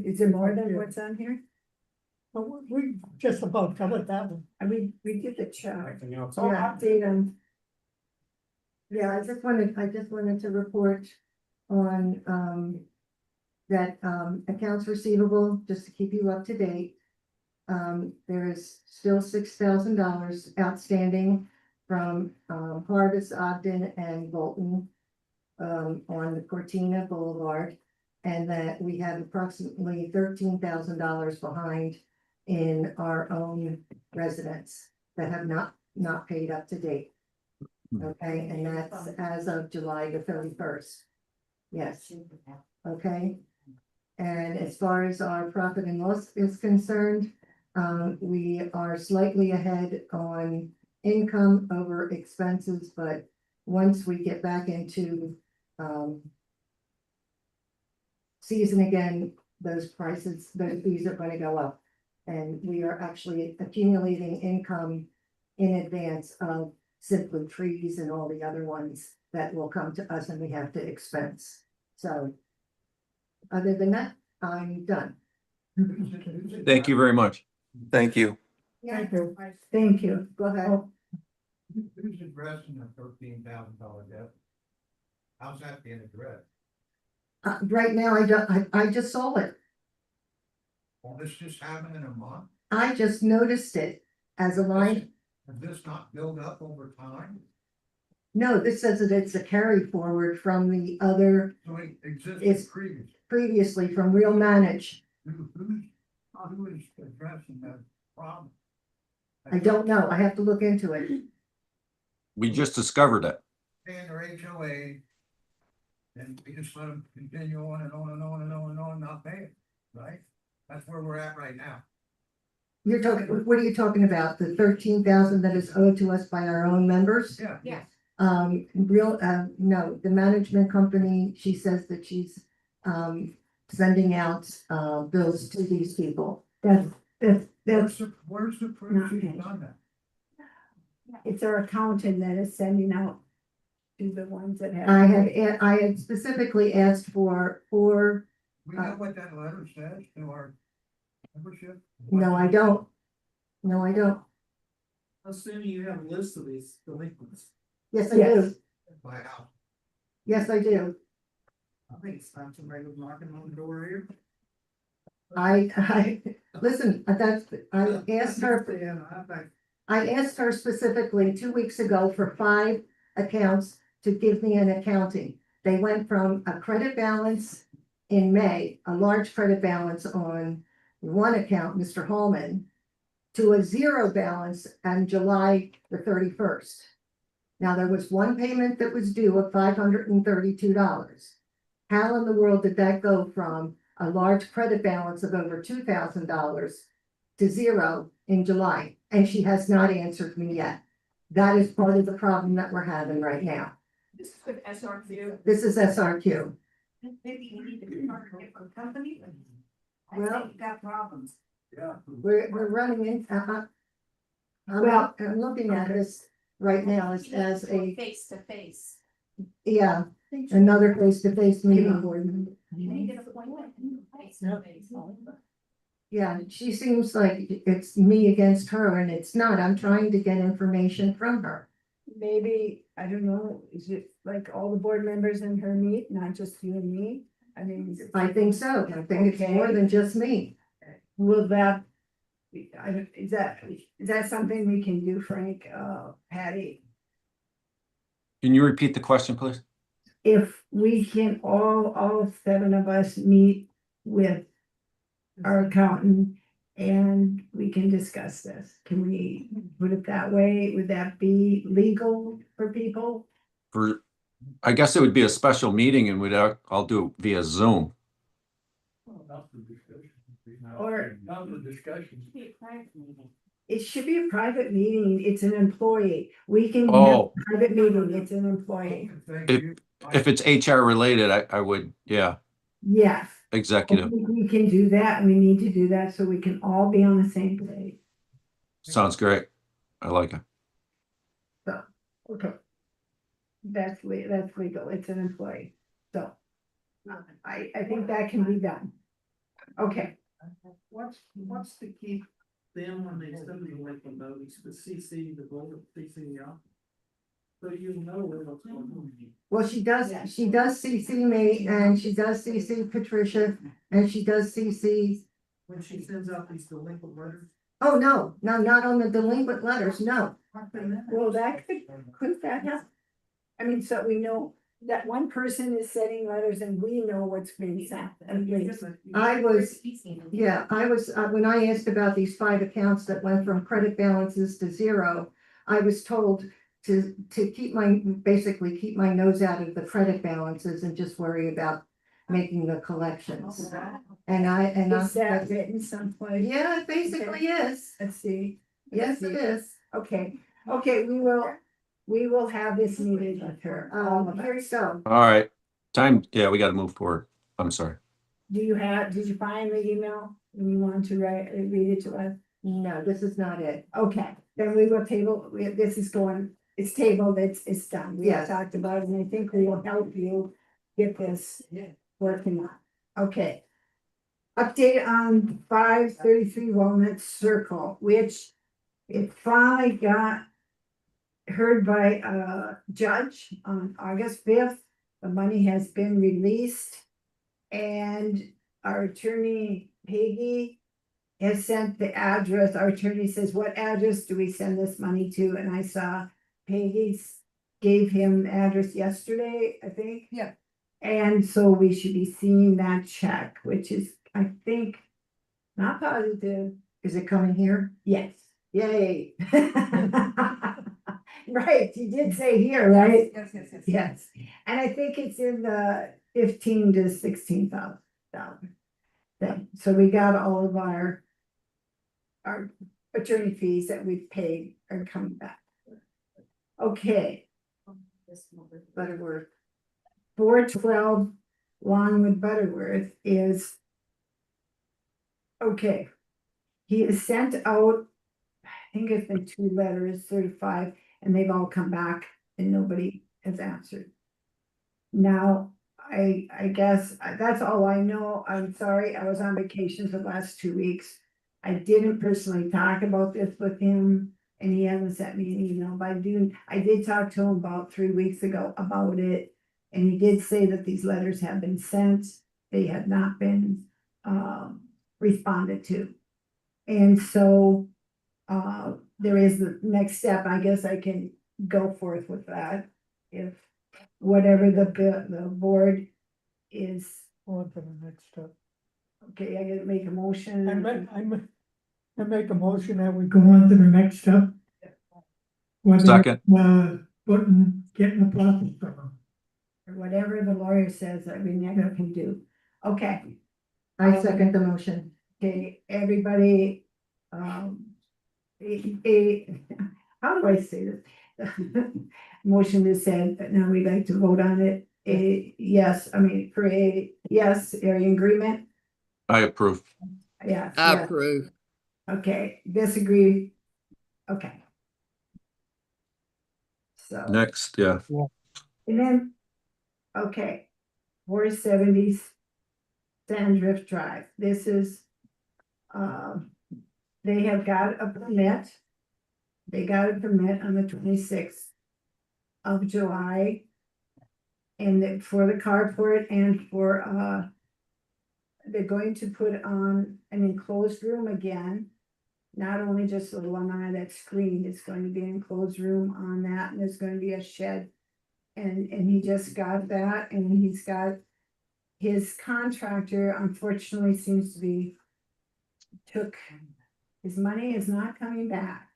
Is there more than what's on here? But we just about covered that one. I mean, we did the chart. Everything else. Oh, update on, Yeah, I just wanted to report on, that, accounts receivable, just to keep you up to date. There is still $6,000 outstanding from, Harvest, Ogden and Bolton, on the Cortina Boulevard. And that we have approximately $13,000 behind in our own residents that have not paid up to date. Okay, and that's as of July the 31st. Yes, okay. And as far as our profit and loss is concerned, we are slightly ahead on income over expenses, but once we get back into, season again, those fees are gonna go up. And we are actually accumulating income in advance of Simply Trees and all the other ones that will come to us and we have to expense. So other than that, I'm done. Thank you very much. Thank you. Thank you. thank you. Go ahead. Who's addressing the $13,000 debt? How's that being addressed? Right now, I just saw it. Well, this just happened in a month. I just noticed it as a line. Has this not built up over time? No, this says that it's a carry forward from the other So it It's- existed previously. previously from Real Manage. Who is addressing that problem? I don't know. I have to look into it. We just discovered it. Paying their HOA. And we just let them continue on and on and on and on and on, not paying, right? That's where we're at right now. You're talking, what are you talking about? The 13,000 that is owed to us by our own members? Yeah. Yes. No, the management company, she says that she's, sending out, bills to these people. That's, Where's the proof she's done that? it's our accountant that is sending out to the ones that have. I had specifically asked for, We know what that letter says to our membership? no, I don't. No, I don't. Assuming you have a list of these delinquents. Yes, I Yes. do. By how? Yes, I do. I think it's time somebody was knocking on the door here. Listen, I asked her, I asked her specifically 2 weeks ago for 5 accounts to give me an accounting. They went from a credit balance in May, a large credit balance on one account, Mr. Holman, to a 0 balance on July the 31st. Now, there was one payment that was due of $532. How in the world did that go from a large credit balance of over $2,000 to 0 in July? And she has not answered me yet. That is part of the problem that we're having right now. This is with SRQ. This is SRQ. Maybe you need to be part of a different company. I Well- think you got problems. Yeah. We're running in, Well- I'm looking at this right now as a, Face to face. yeah, another face-to-face meeting board member. You need to appoint face to face. Yeah, she seems like it's me against her, and it's not. I'm trying to get information from her. Maybe, I don't know, is it like all the board members in her meet, not just you and me? I mean. I think so. I think it's more than just me. Will that, is that something we can do, Frank, Patty? Can you repeat the question, please? If we can all 7 of us meet with our accountant and we can discuss this, can we put it that way? Would that be legal for people? I guess it would be a special meeting and I'll do it via Zoom. Or- Not the discussion. It should be a private meeting, it's an employee, we can have Oh. a private meeting, it's an employee, If it's HR related, I would, yeah, yes. I executive. think we can do that, we need to do that so we can all be on the same page. Sounds great. I like it. Okay. That's legal, it's an employee, so. I think that can be done. Okay, What's to keep them when they send the delinquent notice, the CC, the board, CC up? So you know what's going on. Well, she does CC me, and she does CC Patricia, and she does CC. When she sends out these delinquent letters. Oh, no, not on the delinquent letters, no. well, that could that happen? I mean, so we know that one person is sending letters and we know what's being sent. I was, when I asked about these 5 accounts that went from credit balances to 0, I was told to basically keep my nose out of the credit balances and just worry about making the collections. And Is that written someplace? yeah, it basically is. Let's see. Yes, it is. Okay, we will have this meeting with her. Here you go. All right. Yeah, we got to move forward. I'm sorry. Did you find the email? You want to read it to us? No, this is not it. Okay, then we will table, this is going, it's tabled, it's done. We have Yes. talked about it, and I think we will help you get this working on. Okay. Update on 533 Walnut Circle, which it finally got heard by a judge on August 5th. The money has been released. And our attorney Peggy has sent the address. Our attorney says, what address do we send this money to? And I saw Peggy's gave him the address yesterday, I think. Yeah. And so we should be seeing that check, which is, I think, not positive. Is it coming here? Yes. Yay. Right, you did say here, right? Yes. Yes, and I think it's in the 15 to 16,000 dollars. So we got all of our our attorney fees that we've paid are coming back. Okay, Butterworth. 412 Longwood Butterworth is. Okay. He has sent out, I think it's been 2 letters certified, and they've all come back and nobody has answered. Now, I guess that's all I know. I'm sorry, I was on vacation for the last 2 weeks. I didn't personally talk about this with him, and he hasn't sent me an email, but I did talk to him about 3 weeks ago about it. And he did say that these letters have been sent, they have not been responded to. And so there is the next step, I guess I can go forth with that. If whatever the board is, On to the next step. okay, I gotta make a motion. I make a motion that we go on to the next step. Whether, Second. getting a profit from them. Or whatever the lawyer says that we never can do. Okay, I second the motion. okay, everybody, how do I say this? Motion is said, but now we'd like to vote on it. For a yes, are you in agreement? I approve. Yes. I yes. approve. Okay, disagree. Okay. So. Next, yeah. And then, okay, 470 Sandrift Drive, this is, they have got a permit. They got a permit on the 26th of July. And for the carport and for, they're going to put on an enclosed room again. Not only just the one eye that's screened, it's going to be an enclosed room on that, and there's going to be a shed. And he just got that, and he's got his contractor, unfortunately, seems to be his money is not coming back.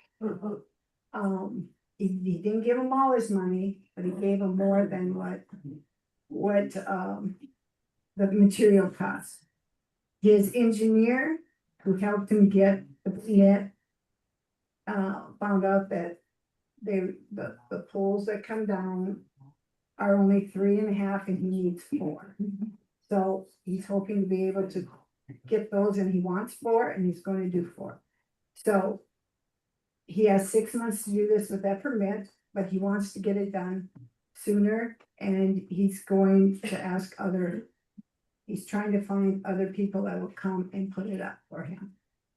He didn't give him all his money, but he gave him more than what the material costs. His engineer, who helped him get the permit, found out that the poles that come down are only 3.5 and he needs 4. So he's hoping to be able to get those, and he wants 4 and he's going to do 4. So he has 6 months to do this with that permit, but he wants to get it done sooner, and he's going to he's trying to find other people that will come and put it up for him.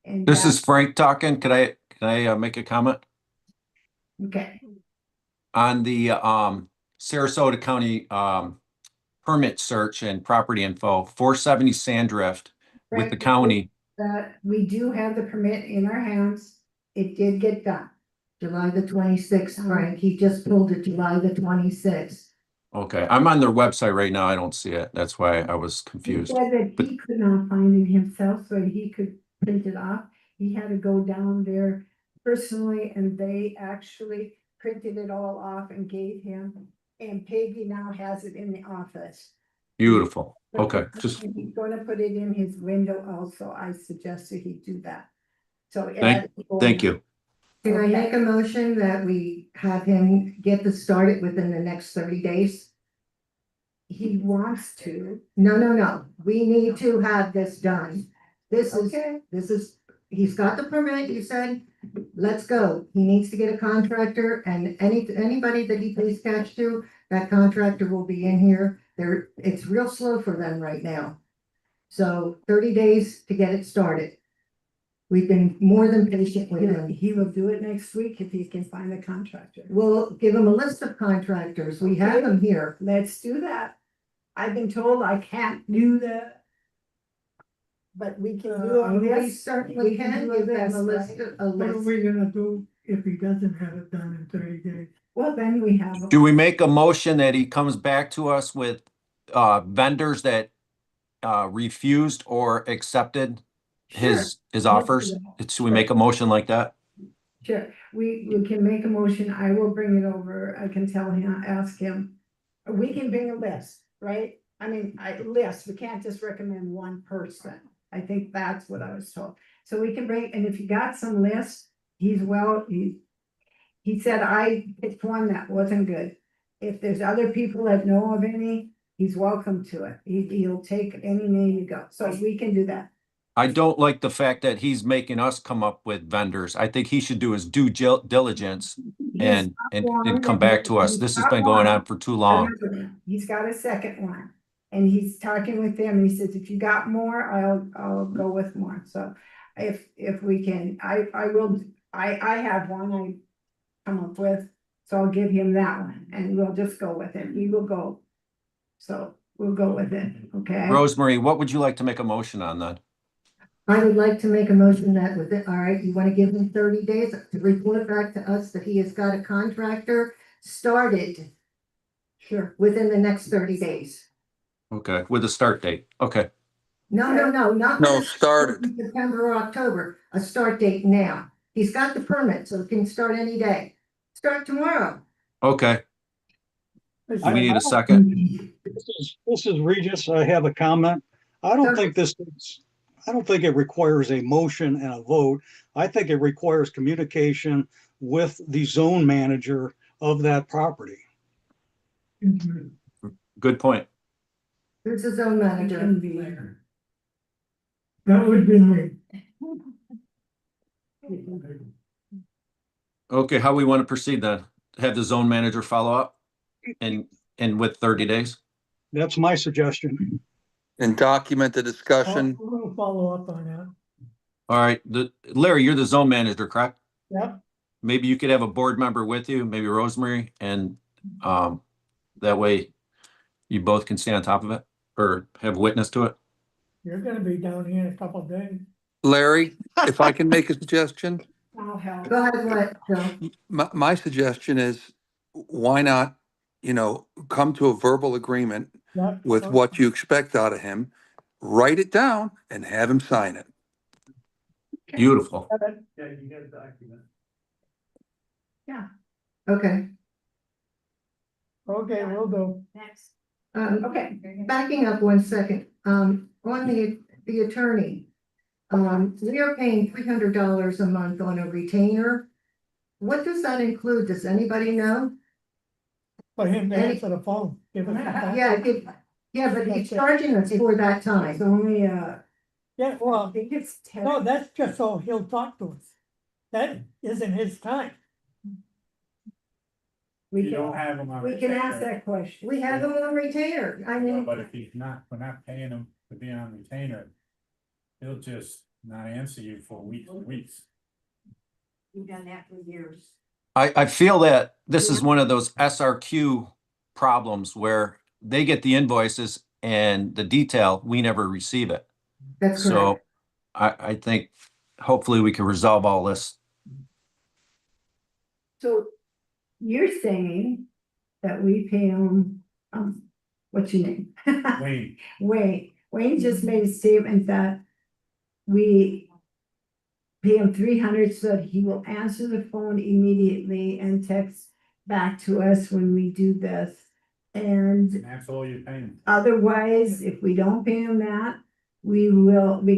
And This is Frank talking. Can I make a comment? okay. On the Sarasota County permit search and property info, 470 Sandrift with the Frank, county. That we do have the permit in our hands. It did get done. July the 26th, Frank, he just pulled it July the 26th. Okay, I'm on their website right now. I don't see it. That's why I was He confused. said that he could not find it himself, so he could print it off. He had to go down there personally, and they actually printed it all off and gave him. And Peggy now has it in the office. Beautiful. Okay, just He's gonna put it in his window also. I suggested he do that. So. thank you. Can I make a motion that we have him get this started within the next 30 days? He wants to. No, we need to have this done. Okay. He's got the permit, you said, let's go. He needs to get a contractor, and anybody that he pays cash to, that contractor will be in here. It's real slow for them right now. So 30 days to get it started. We've been more than patient with him. He will do it next week if he can find a contractor. We'll give him a list of contractors. We have them here. Let's do that. I've been told I can't do that. But we can do a We list. certainly We can can do a give them a list, list, right? What are we gonna do if he doesn't have it done in 30 days? Well, then we have. Do we make a motion that he comes back to us with vendors that refused or accepted his offers? Should we make a motion like that? Sure, we can make a motion. I will bring it over. I can tell him, ask him. We can bring a list, right? I mean, list, we can't just recommend one person. I think that's what I was told. So we can bring, and if you got some lists, he said I picked one that wasn't good. If there's other people that know of any, he's welcome to it. He'll take any name you got, so we can do that. I don't like the fact that he's making us come up with vendors. I think he should do his due diligence and come back to us. This has been going on for too long. He's got a second one. And he's talking with them, and he says, if you got more, I'll go with more. So if we can, I have one I come up with, so I'll give him that one and we'll just go with it. He will go. So we'll go with it, okay? Rosemary, what would you like to make a motion on then? I would like to make a motion that with it, all right, you wanna give him 30 days to report back to us that he has got a contractor started. Sure, within the next 30 days. Okay, with a start date. Okay. No, not. No, started. September or October, a start date now. He's got the permit, so he can start any day. Start tomorrow. Okay. Do we need a second? This is Regis. I have a comment. I don't think it requires a motion and a vote. I think it requires communication with the zone manager of that property. Good point. Who's the zone manager? That would be me. Okay, how we want to proceed then? Have the zone manager follow up and with 30 days? That's my suggestion. And document the discussion. We'll follow up on that. All right, Larry, you're the zone manager, correct? Yep. Maybe you could have a board member with you, maybe Rosemary, and that way you both can stay on top of it or have witness to it. You're gonna be down here in a couple of days. Larry, if I can make a suggestion, I'll help. Go ahead, what, Joe? my suggestion is, why not, come to a verbal agreement Yep. with what you expect out of him, write it down and have him sign it. Beautiful. Yeah, you get a document. Okay, Okay, we'll do. Next. okay, backing up 1 second, on the attorney. We are paying $300 a month on a retainer. What does that include? Does anybody know? For him to answer the phone. Give us the phone. Yeah, but he's charging us for that It's time. only, Yeah, well, think it's 10. no, that's just so he'll talk to us. That isn't his time. You don't have him on. We can ask retainer. that question. We have him on retainer. I Well, mean, but if he's not, we're not paying him to be on retainer, he'll just not answer you for weeks and weeks. We've done that for years. I feel that this is one of those SRQ problems where they get the invoices and the detail, we never receive it. that's So correct. I think hopefully we can resolve all this. So you're saying that we pay him, what's your name? Wayne, Wayne just made a statement that we pay him 300 so that he will answer the phone immediately and text back to us when we do this. And that's all you're paying. otherwise, if we don't pay him that, we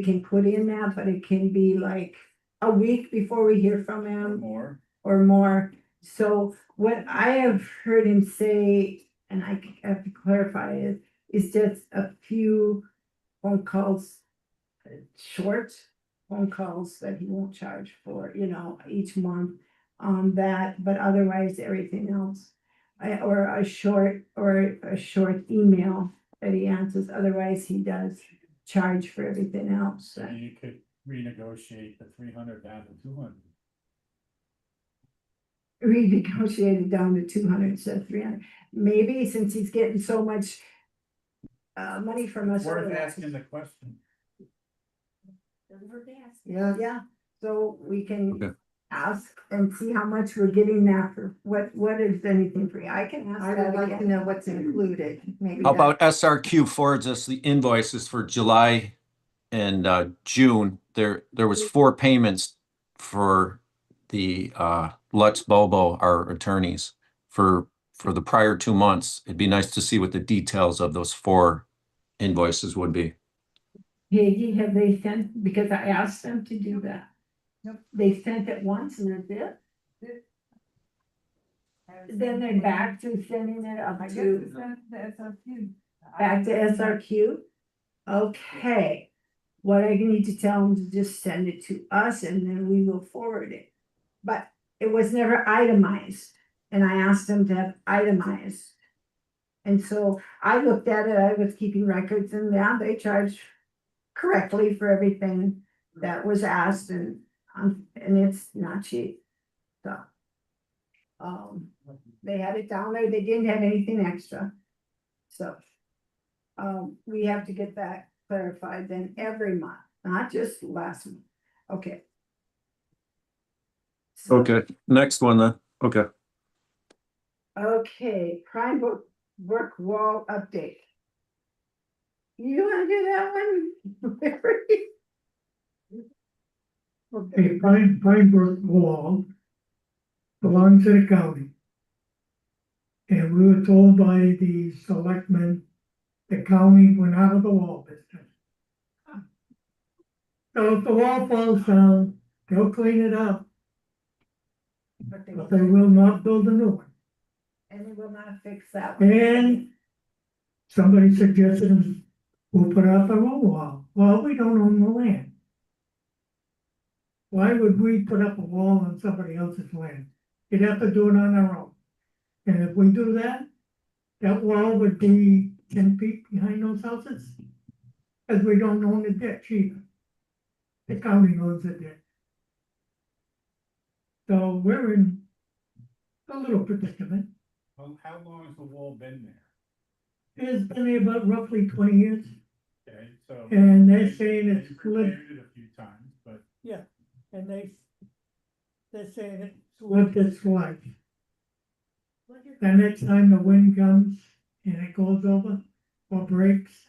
can put in that, but it can be like a week before we hear from him More. or more. So what I have heard him say, and I have to clarify it, is just a few phone calls, short phone calls that he won't charge for, each month on that, but otherwise everything else. Or a short email that he answers, otherwise he does charge for everything else. So you could renegotiate the 300 down to 200. Renegotiated down to 200 instead of 300. Maybe since he's getting so much money from us. Worth asking the question. Doesn't hurt to ask. Yeah, Yeah, so we can Okay. ask and see how much we're getting now for what is anything free. I can ask I that would like to again. know what's included, maybe. How that- about SRQ forwards us the invoices for July and June? There was 4 payments for the Lutz Bobo, our attorneys, for the prior 2 months. It'd be nice to see what the details of those 4 invoices would be. Peggy, have they sent, because I asked them to do that. They sent it once and that's it? Then they're back to sending it up to, back to SRQ? Okay. What I need to tell them to just send it to us and then we will forward it. But it was never itemized, and I asked them to have itemized. And so I looked at it, I was keeping records, and yeah, they charged correctly for everything that was asked, and it's not cheap, so. They had it down there, they didn't have anything extra, so. We have to get that clarified then every month, not just last month, okay. So- Okay, next one then. Okay. Okay, Prime Book Brook Wall update. You wanna do that one? Okay, Pine Brook Wall belongs to the county. And we were told by the selectmen, the county went out of the wall business. So if the wall falls down, they'll clean it up, But they but they will not build a new one. And they will not fix that one. And somebody suggested we'll put up our own wall. Well, we don't own the land. Why would we put up a wall on somebody else's land? You'd have to do it on our own. And if we do that, that wall would be 10 feet behind those houses. Because we don't own the ditch either. The county owns the ditch. So we're in a little predicament. Well, how long has the wall been there? It's been there about roughly 20 years. Okay, so. And they're saying it's They've good. repaired it a few times, but Yeah, and they're saying it's lived its life. The next time the wind comes and it goes over or breaks,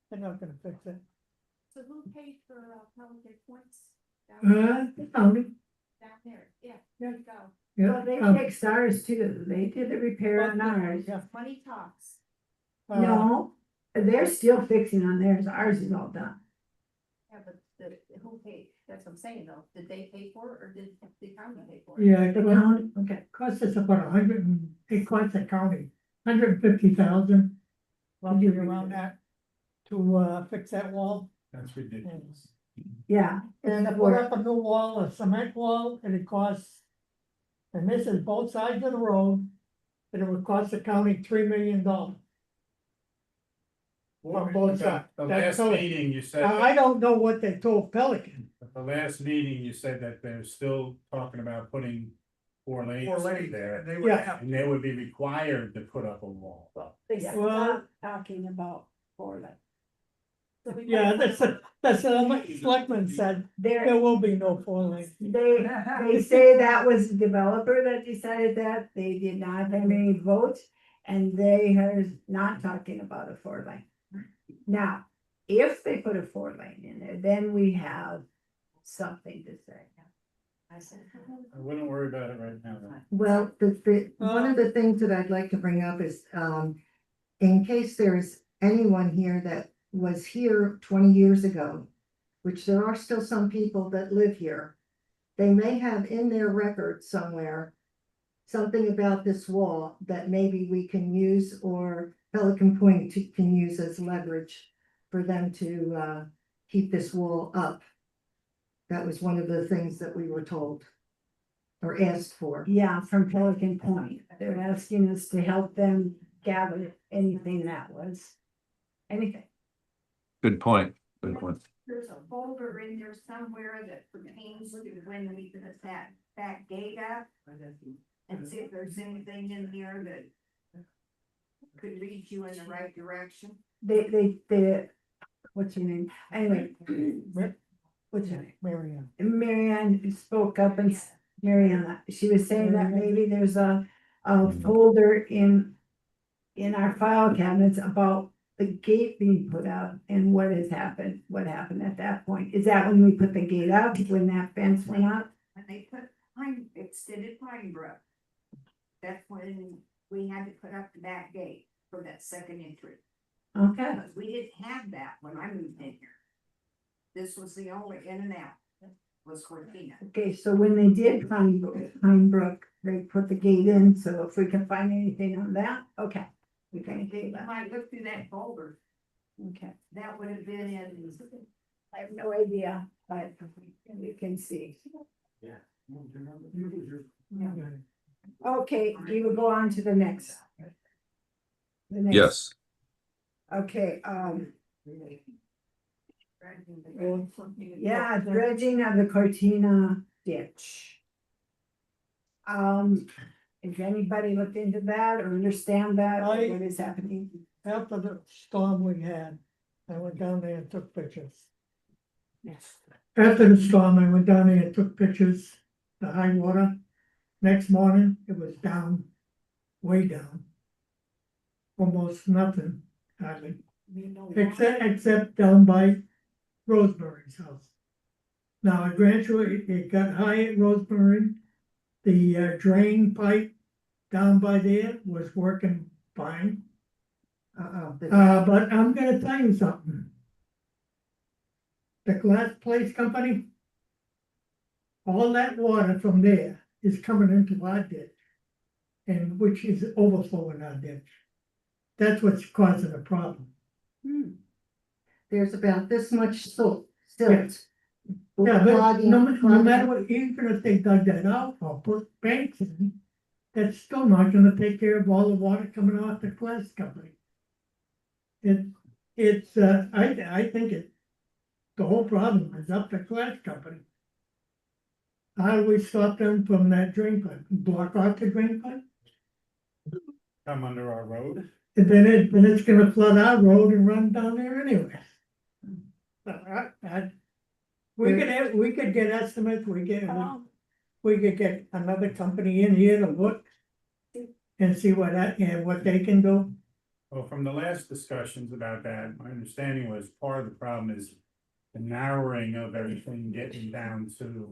they're not gonna fix it. So who paid for Pelican Points? The county, Down there, yeah, there you go. yeah. Well, they um, fixed ours too, they did the repair on ours. Yeah. Money talks. No, they're still fixing on theirs, ours is all done. Yeah, but who paid? That's what I'm saying though. Did they pay for it or did the county pay for it? Yeah, The well, county, okay. costs us about it costs the county $150,000. Roughly around that to fix that wall. that's ridiculous. Yeah. And to put up a new wall, a cement wall, and it costs, and this is both sides of the road, and it would cost the county $3 million. On both sides. The That's last all. meeting, you said, Now, I don't know what they told Pelican. at the last meeting, you said that they're still talking about putting 4 lanes there. Yeah, And they would be required to put up a wall. They Well- stopped talking about Portland. yeah, that's what Selectman said, there They're, will be no 4 lanes. they say that was the developer that decided that, they did not have any votes, and they are not talking about a 4 lane. Now, if they put a 4 lane in there, then we have something to say. I said, I wouldn't worry about it right now. though. Well, one of the things that I'd like to bring up is, in case there's anyone here that was here 20 years ago, which there are still some people that live here, they may have in their record somewhere something about this wall that maybe we can use, or Pelican Point can use as leverage for them to keep this wall up. That was one of the things that we were told or asked for. Yeah, from Pelican Point, they're asking us to help them gather anything that was, anything. Good point. Good point. there's a folder in there somewhere that pertains to when we put that gate up. And see if there's anything in there that could lead you in the right direction. They, what's her name? Anyway, what's her name? Marianne. Marianne spoke up and, Mariana, she was saying that maybe there's a folder in our file cabinets about the gate being put up and what happened at that point. Is that when we put the gate up, when that fence went up? When they put extended Pine Brook, that's when we had to put up the back gate for that second entry. Okay, Because we didn't have that when I moved in here. This was the only in and out, was Cortina. Okay, so when they did Pine Brook, they put the gate in, so if we can find anything on that, okay. We can do I that, might look through that folder, okay. that would have been in. I have no idea, but we can see. Yeah. Okay, we will go on to the next. The next. Yes. Okay, yeah, dredging of the Cortina ditch. Has anybody looked into that or understand that, or what is happening? After the storm we had, I went down there and took pictures. Yes. After the storm, I went down there and took pictures, the high water. Next morning, it was down, way down. Almost nothing, hardly, except down by Rosemary's house. Now, I grant you, it got high at Rosemary. The drain pipe down by there was working fine. But I'm gonna tell you something. The glass place company, all that water from there is coming into our ditch. And which is overflowing our ditch. That's what's causing the problem. There's about this much silt. Yeah, but Clogging- no clogging. matter what, even if they dug that out or put banks in, that's still not gonna take care of all the water coming off the glass company. I think the whole problem is up to glass company. How do we stop them from that drain pipe? Block off the drain pipe? Come under our road. And then it's gonna flood our road and run down there anyway. We could get estimates, we could get another company in here to look. And see what they can do. Well, from the last discussions about that, my understanding was part of the problem is the narrowing of everything getting down to the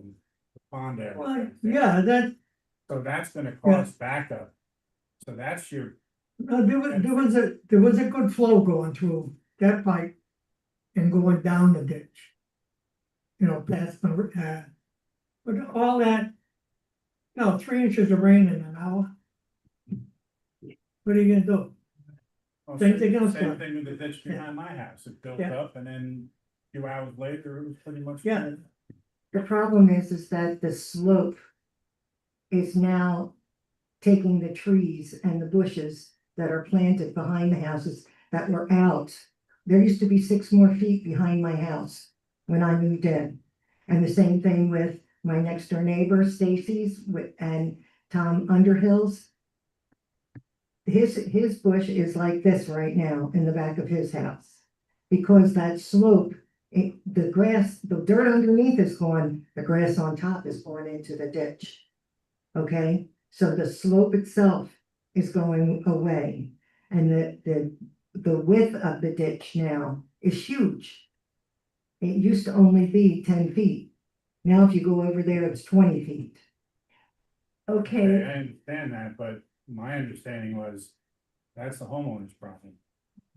pond area. Well, yeah, So that's gonna cause backup. So that's your, there was a good flow going through that pipe. And going down the ditch. You know, past the, but all that. 3 inches of rain in an hour. What are you gonna do? well, Same thing else, same but- thing with the ditch behind my house. It built Yeah. up and then a few hours later, it was pretty much. Yeah. full. The problem is that the slope is now taking the trees and the bushes that are planted behind the houses that were out. There used to be 6 more feet behind my house when I moved in. And the same thing with my next door neighbor, Stacy's, and Tom Underhill's. His bush is like this right now in the back of his house. Because that slope, the grass, the dirt underneath is gone, the grass on top is going into the ditch. Okay, so the slope itself is going away. And the width of the ditch now is huge. It used to only be 10 feet. Now if you go over there, it's 20 feet. Okay, Okay, I understand that, but my understanding was that's the homeowner's problem.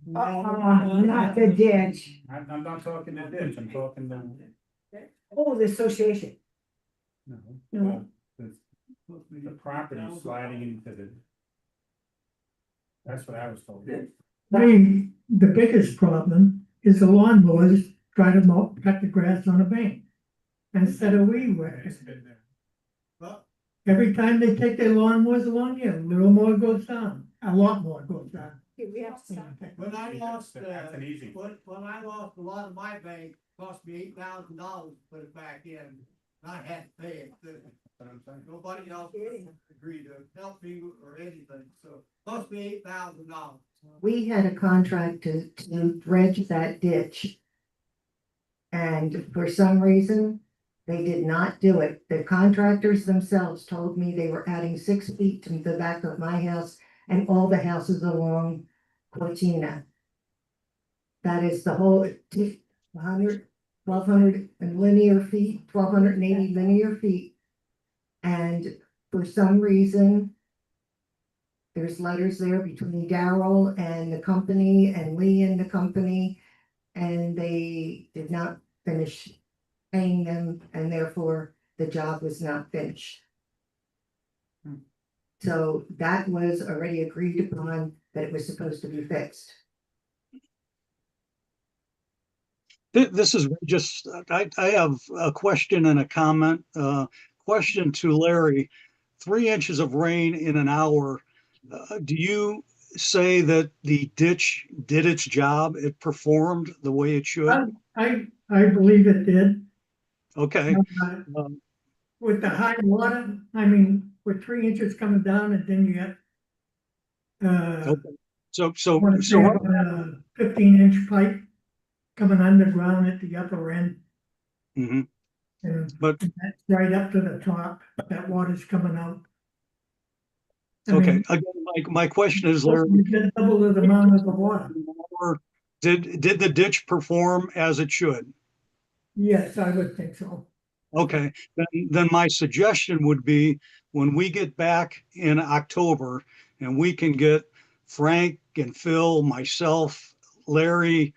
not the ditch, I'm not talking the ditch, I'm talking oh, the association. no, No. the property sliding into the. That's what I was told. The biggest problem is the lawnmowers trying to cut the grass on a bank. Instead of weed whackers. It's been there. Every time they take their lawnmowers along here, a little more goes down, a lot more goes down. We have to stop. When I lost, That's an easy. when I lost a lot of my bank, cost me $8,000 to put it back in. I had to pay it. Nobody else agreed to help me or anything, so cost me $8,000. We had a contract to dredge that ditch. And for some reason, they did not do it. The contractors themselves told me they were adding 6 feet to the back of my house and all the houses along Cortina. That is the whole 1,200 linear feet, 1,280 linear feet. And for some reason, there's letters there between Darrell and the company and Lee and the company. And they did not finish paying them, and therefore the job was not finished. So that was already agreed upon, that it was supposed to be fixed. This is just, I have a question and a comment. Question to Larry. 3 inches of rain in an hour. Do you say that the ditch did its job? It performed the way it should? I believe it did. Okay. Uh, Um, With the high water, I mean, with 3 inches coming down and then you get. Okay. So What is right that, 15-inch pipe coming underground at the upper end. Mhm. And But that's right up to the top, that water's coming out. I okay, mean, again, my question is, Larry, you get double the amount of the water. did the ditch perform as it should? Yes, I would think so. Okay, then my suggestion would be when we get back in October and we can get Frank and Phil, myself, Larry,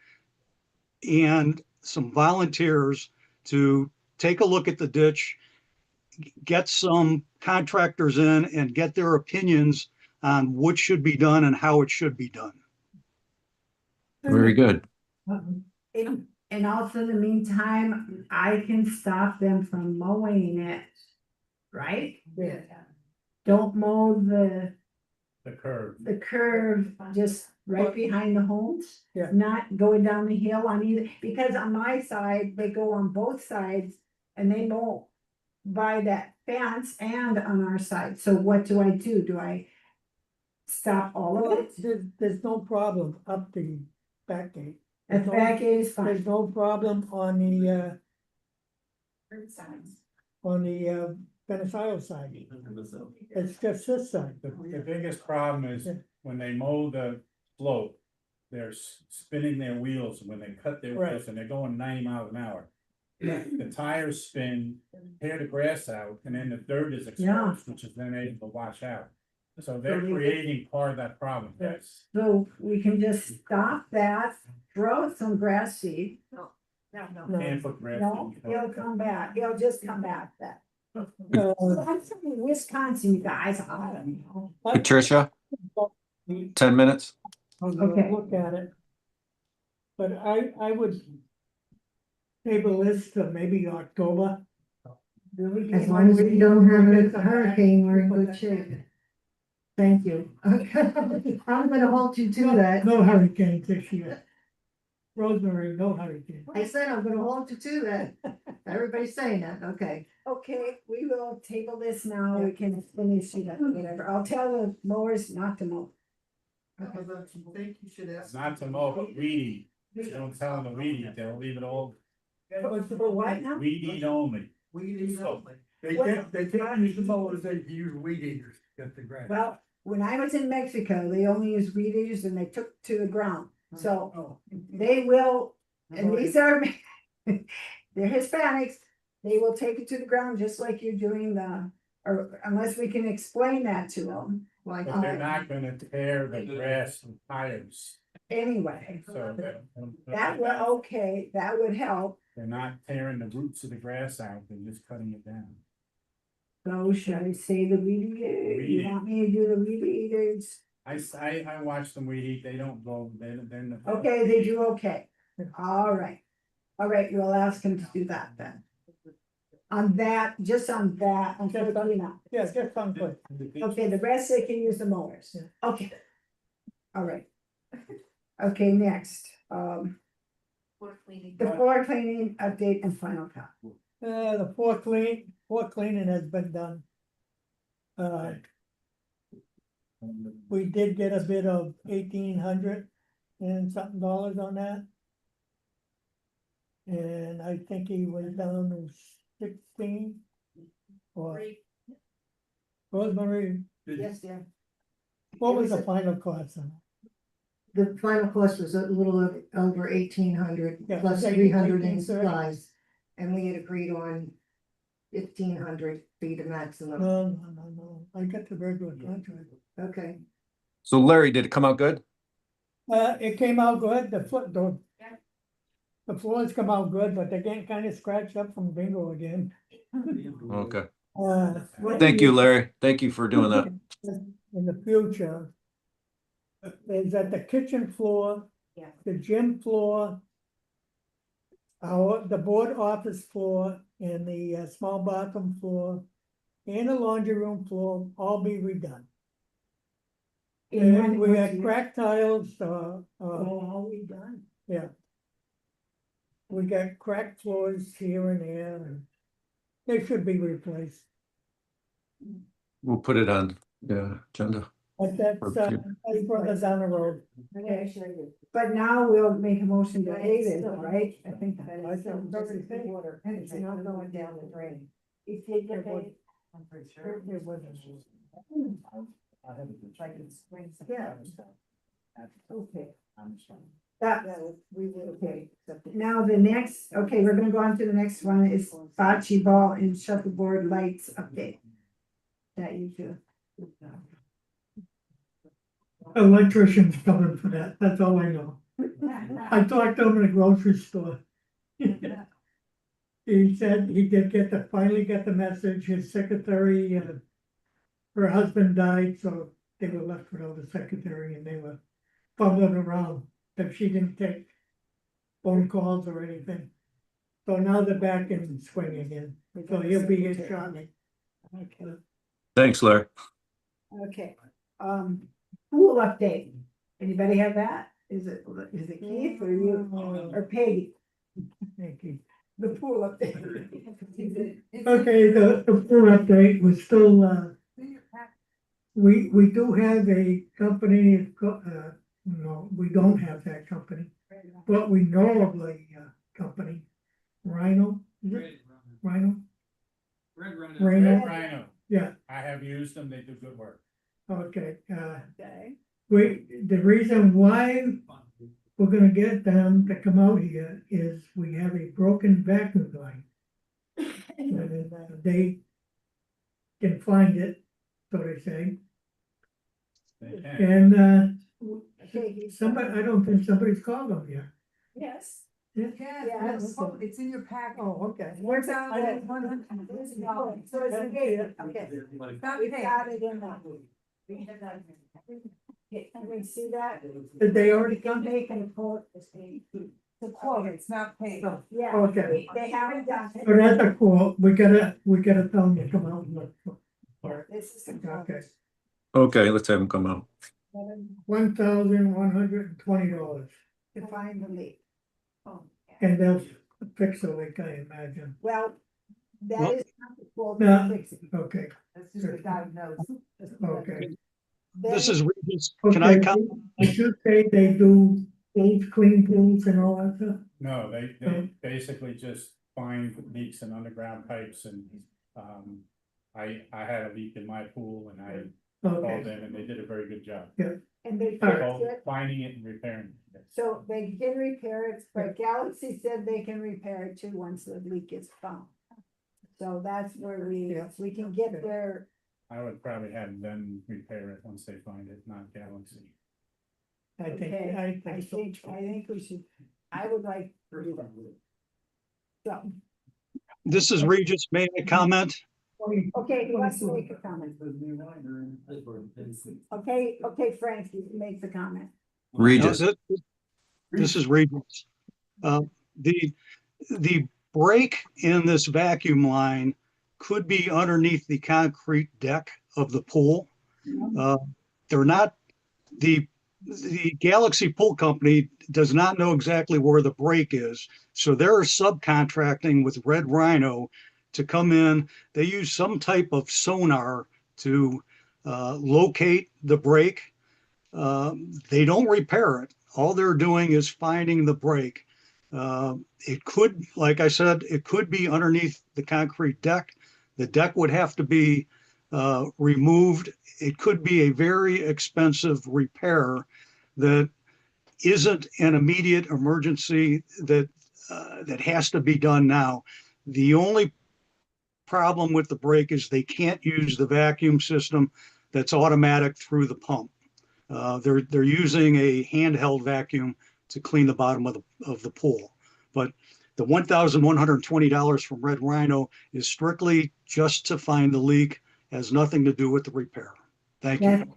and some volunteers to take a look at the ditch, get some contractors in and get their opinions on what should be done and how it should be done. Very good. And also in the meantime, I can stop them from mowing it, right? Yeah. Don't mow The curve. the curve just right behind the homes. Yeah. Not going down the hill on either, because on my side, they go on both sides and they mow by that fence and on our side. So what do? Do I stop all of Well, it? there's no problem up the back gate. At the back gate is There's fine. no problem on the, Venezuela side. It's just this side. The biggest problem is Yeah. when they mow the slope, they're spinning their wheels when they cut their Right. wheels and they're going 90 miles an hour. The tires spin, tear the grass out, and then the dirt is Yeah. exposed, which is then able to wash out. So they're creating part of that problem, yes. So we can just stop that, throw some grass seed. No. Can't put grass. No, in. he'll come back. He'll just come back then. Uh, I'm from Wisconsin, you guys. I don't know. Patricia, 10 minutes. I'm gonna Okay. look at it. But I would table this to maybe October. As long as we don't have a hurricane, we're in good shape. Thank you. I'm gonna hold you to that. No hurricanes this year. Rosemary, no hurricane. I said I'm gonna hold you to that. Everybody's saying that, okay. Okay, we will table this now. We can finish it up, whatever. I'll tell the mowers not to mow. It's not to mow, but weed eat. You don't tell them to weed eat, they'll leave it all For what now? weed eat only. They can't use the mowers, they use weed eaters, to cut the grass. Well, when I was in Mexico, they only used weed eaters and they took to the ground. So Oh. they will, and these are, they're Hispanics, they will take it to the ground just like you're doing or unless we can explain that to them. Like, But they're not gonna tear the grass and tires, Anyway, so that would, okay, that would help. they're not tearing the roots of the grass out, they're just cutting it down. So should I say the weed eater? You want me to do the weed eaters? I watch them weed eat, they don't go, then. Okay, they do okay. All right. All right, you'll ask him to do that then. On that, just on that, I'm Just on- you know. Yeah, just come quick. Okay, the rest they can use the mowers. Okay. All right. Okay, next, Floor cleaning. the floor cleaning update and final count. The floor cleaning has been done. We did get a bid of $1,800 and something dollars on that. And I think he was down to 16. Or Rosemary, yes, dear. what was the final cost on The final cost was a little over 1,800 Yeah, plus okay, 300 in 1830. supplies. And we had agreed on 1,500 be the it? maximum. No, I got the regular contract. Okay, So Larry, did it come out good? It came out good, the foot, The floors come out good, but they're getting kind of scratched up from bingo again. Okay. What Thank do you, Larry. Thank you for doing that. In the future is that the kitchen floor, Yeah. the gym floor, the board office floor, and the small bathroom floor, and the laundry room floor all be redone. And we had cracked tiles, All redone. yeah. We got cracked floors here and there, and they should be replaced. We'll put it on the agenda. But that's further down the road. Okay, but now we'll make a motion to pay this, right? I think that is. Water, and it's not going down the drain. If they get paid. I'm pretty sure. There wasn't. Like in spring. Yeah. Okay. That, we will, okay. Now the next, okay, we're gonna go on to the next one is bocce ball and shuffleboard lights update. That you do. Electrician's coming for that, that's all I know. I talked to him in the grocery store. He said he did finally get the message, his secretary, her husband died, so they were left without a secretary and they were fumbling around, but she didn't take phone calls or anything. So now they're back in swing again, so he'll be here shortly. Okay, Thanks, Larry. okay, pool update, anybody have that? Is it Keith or you or Peggy? Thank you. The pool update. Okay, the pool update was still, we do have a company, no, we don't have that company, but we know of a company, Rhino, is it? Rhino? Red Rhino, yeah, I have used them, they do good work. okay, Okay. the reason why we're gonna get them to come out here is we have a broken vacuum line. And they can find it, so they say, They can. and Okay, somebody, I don't think somebody's called them yet. yes. Yeah. Yes. It's in your packet. Oh, okay. Where's that? So it's okay, okay. We got it in there. Can we see that? Did they already come? They can quote. The quote, It's not paid. yeah. Okay. They haven't done So it. that's a quote, we gotta tell them to come out and look for it. This is the quote. Okay, Okay, let's have him come out. $1,120, To find the leak. Oh, and they'll fix the leak, I imagine. well, that is not the quote. No. to fix it. Okay, That's just a diagnosis. okay. This is Regis. Can I Okay, comment? I should say they do pools, clean pools and all that stuff. No, they basically just find leaks in underground pipes and, I had a leak in my pool and I called Okay, them and they did a very good job. And they All right. fixed Both it, finding it and repairing it. so they can repair it, but Galaxy said they can repair it too once the leak is found. So that's where we can get there. I would probably have them repair it once they find it, not Galaxy. I think, Okay, I I think so. think we should, I would like to do that. So, This is Regis. May I comment? okay, who wants to make a comment? Okay, Frank, you can make the comment. Regis. No, This is Regis. The break in this vacuum line could be underneath the concrete deck of the pool. They're not, the Galaxy Pool Company does not know exactly where the break is. So they're subcontracting with Red Rhino to come in. They use some type of sonar to locate the break. They don't repair it. All they're doing is finding the break. It could, like I said, it could be underneath the concrete deck. The deck would have to be removed. It could be a very expensive repair that isn't an immediate emergency that has to be done now. The only problem with the break is they can't use the vacuum system that's automatic through the pump. They're using a handheld vacuum to clean the bottom of the pool. but the $1,120 from Red Rhino is strictly just to find the leak, has nothing to do with the repair. Thank you.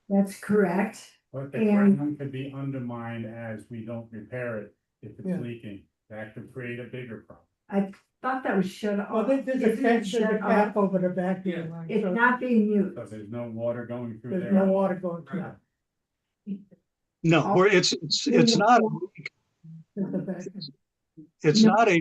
That's correct. But the And- ground could be undermined as we don't repair it if it's Yeah. leaking. That could create a bigger problem. I thought that was shut off. Well, there's a Isn't it catch, there's a shut cap off? over the vacuum line. It's so not being used. Because there's no water going through There's no there. water going through. No, it's not, There's the vacuum. it's No. not a,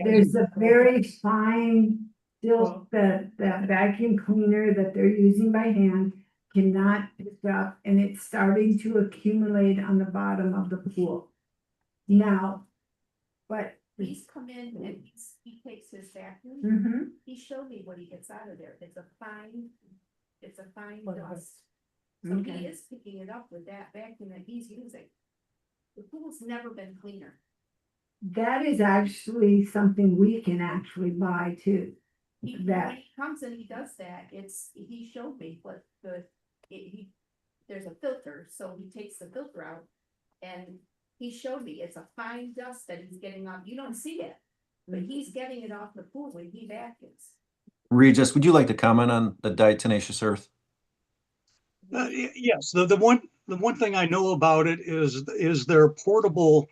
There's a very fine still that vacuum cleaner that they're using by hand cannot pick up, and it's starting to accumulate on the bottom of the pool. Now, but. He's come in and he takes his vacuum, Mhm. he showed me what he gets out of there, it's a fine Well, dust. So Okay. he is picking it up with that vacuum that he's using. The pool's never been cleaner. That is actually something we can actually buy too. When That, he comes and he does that, he showed me what there's a filter, so he takes the filter out. And he showed me, it's a fine dust that he's getting off, you don't see it, but he's getting it off the pool when he vacuums. Regis, would you like to comment on the diatomaceous earth? yes, the one thing I know about it is their portable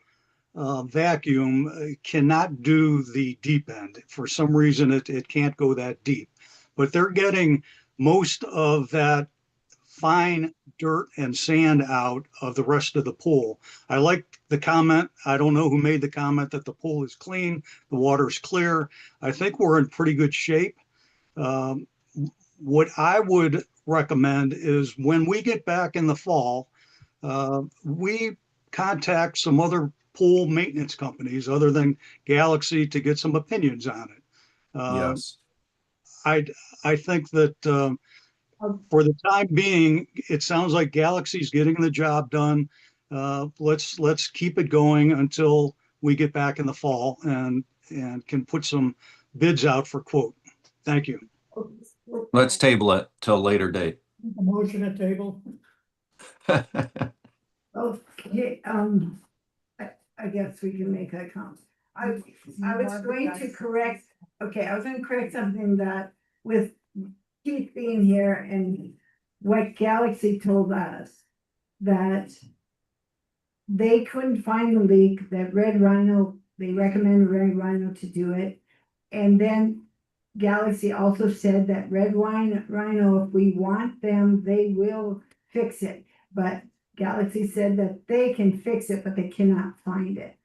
vacuum cannot do the deep end. For some reason, it can't go that deep. But they're getting most of that fine dirt and sand out of the rest of the pool. I like the comment. I don't know who made the comment that the pool is clean, the water's clear. I think we're in pretty good shape. What I would recommend is when we get back in the fall, we contact some other pool maintenance companies other than Galaxy to get some opinions on it. Yes. I think that for the time being, it sounds like Galaxy's getting the job done. Let's keep it going until we get back in the fall and can put some bids out for quote. Thank you. Let's table it till a later date. A motion at table. okay, I guess we can make that count. I was going to correct, okay, I was gonna correct something that with Keith being here and what Galaxy told us, that they couldn't find the leak, that Red Rhino, they recommend Red Rhino to do it. And then Galaxy also said that Red Rhino, if we want them, they will fix it. But Galaxy said that they can fix it, but they cannot find it.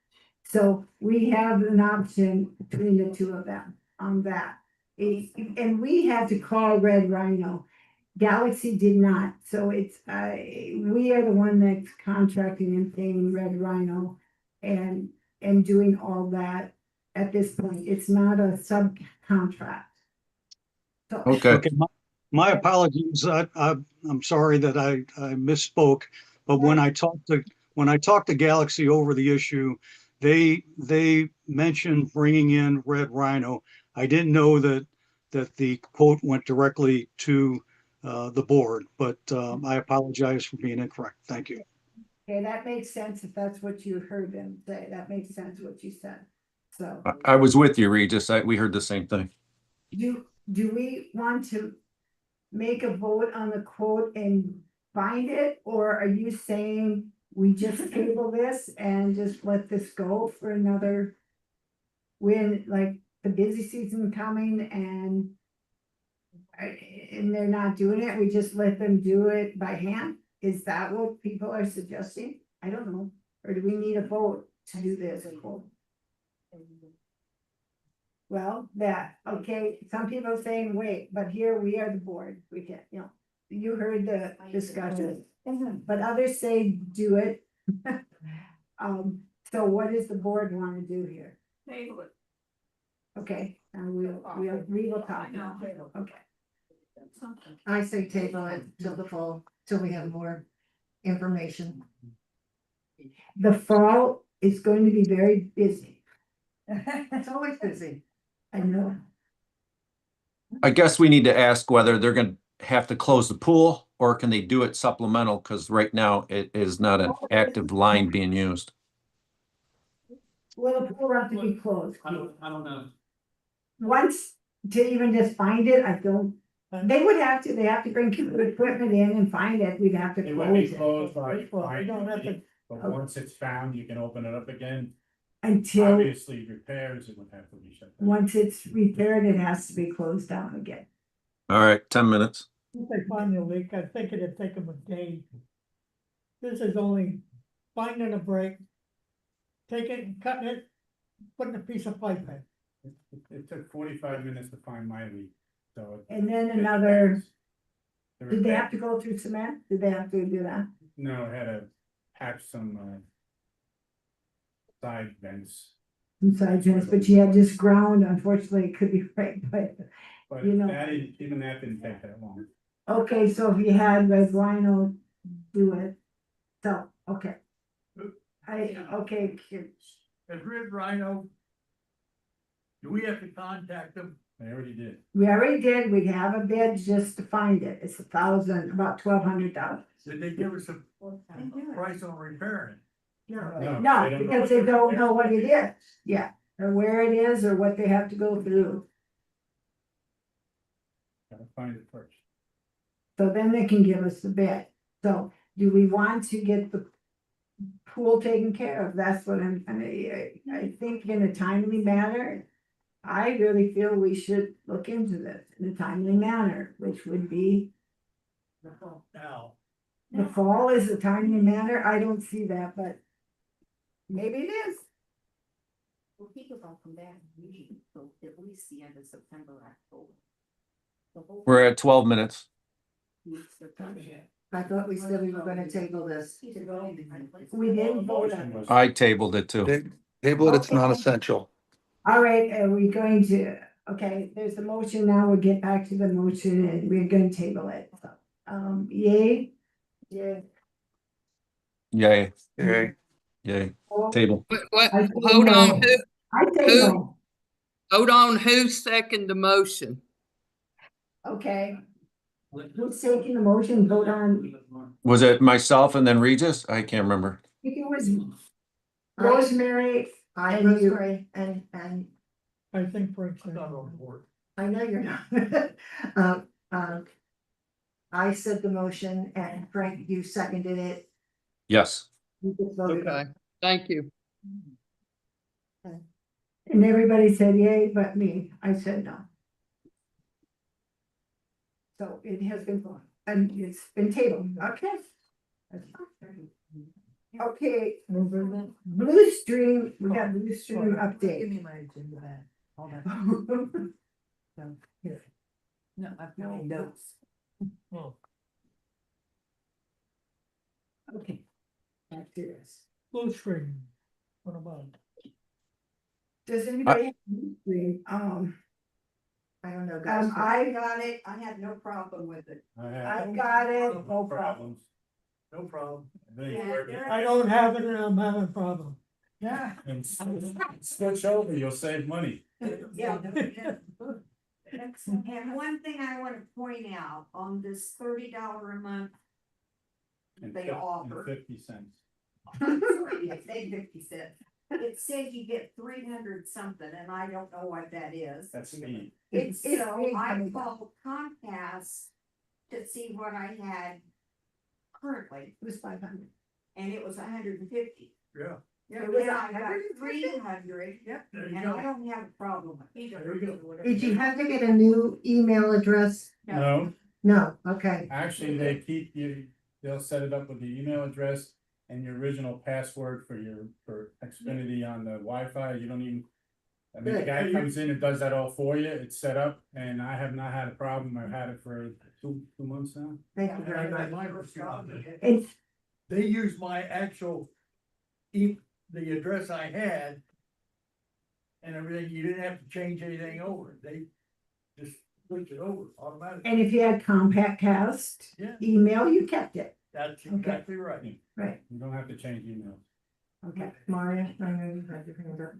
So we have an option between the two of them on that. And we had to call Red Rhino. Galaxy did not, so it's, we are the one that's contracting and paying Red Rhino and doing all that at this point. It's not a subcontract. So, Okay. Okay, my apologies. I'm sorry that I misspoke, but when I talked to Galaxy over the issue, they mentioned bringing in Red Rhino. I didn't know that the quote went directly to the board, but I apologize for being incorrect. Thank you. okay, that makes sense if that's what you heard them say. That makes sense what you said. So I was with you, Regis. We heard the same thing. do we want to make a vote on the quote and find it? Or are you saying we just table this and just let this go for another, when like the busy season coming and they're not doing it, we just let them do it by hand? Is that what people are suggesting? I don't know. Or do we need a vote to do this? Well, okay, some people are saying, wait, but here we are the board, we can, you heard the discussion, but others say do it. So what does the board want to do here? Table it. Okay, and we will talk now, okay. I say table it till the fall, till we have more information. The fall is going to be very busy. It's always busy. I know. I guess we need to ask whether they're going to have to close the pool or can they do it supplemental? Because right now it is not an active line being used. Will the pool have to be closed? I don't know. Once, to even just find it, I don't, they would have to, they have to bring equipment in and find it, we'd have to It would be close it. closed by, Well, you don't have to- but once it's found, you can open it up again. Until, Obviously, repairs, it would have to be shut down. once it's repaired, it has to be closed down again. All right, 10 minutes. If they find the leak, I think it'd take them a day. This is only finding a break, taking, cutting it, putting a piece of pipe in. It took 45 minutes to find my leak, so. And then it another, depends. did they have to go through cement? Did they have to do that? No, I had to patch some, side vents, Inside fence, but you had just ground, unfortunately, it could be right, but, but You know- even that didn't take that long. okay, so if you had Red Rhino do it, so, okay. Okay, As Red Rhino, do we have to contact them? They already did. we already did, we have a bid just to find it, it's about $1,200. Did they give us a price on repairing it? No, No, they don't because they don't know what it is, yeah, or where it is, or what they have to go through, Gotta find it first. so then they can give us the bid. So, do we want to get the pool taken care of? That's what I think in a timely manner. I really feel we should look into this in a timely manner, which would be Now, the fall is a timely manner. I don't see that, but maybe it is. Well, people don't come back usually until at least the end of September, October. The whole We're at 12 minutes. weeks are coming. I thought we said we were gonna table this. We didn't vote on it. I tabled it too. Table it, it's not essential. All right, are we going to, okay, there's a motion now. We'll get back to the motion and we're gonna table it. Yay? Yeah. Yay, Okay, yay. Table. What, I say hold no. on, I say Who? no. hold on, who seconded the motion? Okay. Who's taking the motion? Vote on, Was it myself and then Regis? I can't remember. I think it was Rosemary. I, And you- Rosemary, and I think Frank's. I know you're not. I said the motion and Frank, you seconded it. Yes. You just voted. Okay, thank you. And everybody said yay, but me, I said no. So it has been gone, and it's been tabled, okay? That's fine. Okay, Blue Stream, we got Blue Stream update. my agenda back. Hold on. Here. No, I've got notes. Okay. Back to this. Blue screen. What about? Does anybody have Blue Stream? I don't know, guys. I got it, I had no problem with it. I got it, no problem. Problems. No problem. I don't have it and I'm having a problem. Yeah. And switch over, you'll save money. Yeah. And one thing I wanna point out on this $30 a month, And They 50 offer. 50 cents. I say 50 cents. It says you get 300 something, and I don't know what that is. That's speed. It's So big I coming down. called Comcast to see what I had currently, It was 500. and it was 150. Yeah. Yeah, It was then I got 150? 300, Yep. There you and go. I don't have a problem with either. There you go. Did you have to get a new email address? No, No, okay. actually, they keep you, they'll set it up with the email address and your original password for Xfinity on the Wi-Fi. You don't even. I mean, the Good. guy comes in and does that all for you. It's set up and I have not had a problem. I've had it for two months now. Thank you very much. It's, They use my actual the address I had. And everything, you didn't have to change anything over, they just switch it over automatically. and if you had Compact Cast Yeah. email, you kept it, That's exactly right. right? You don't have to change emails. Okay. Maria, I know you had your hand up.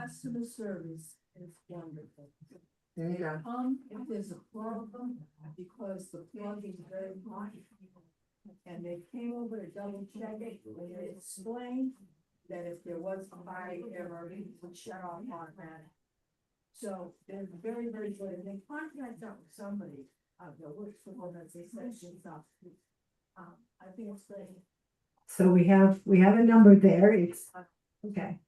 Customer service is wonderful. There you go. If there's a problem, because the plug is very hot. And they came over to double check it, they explained, that if there was a fire error, it would shut off automatic. So they're very, very good, and they contact out with somebody, that works for them, as they said, stuff. I think it's great. So we have a number there, it's, okay.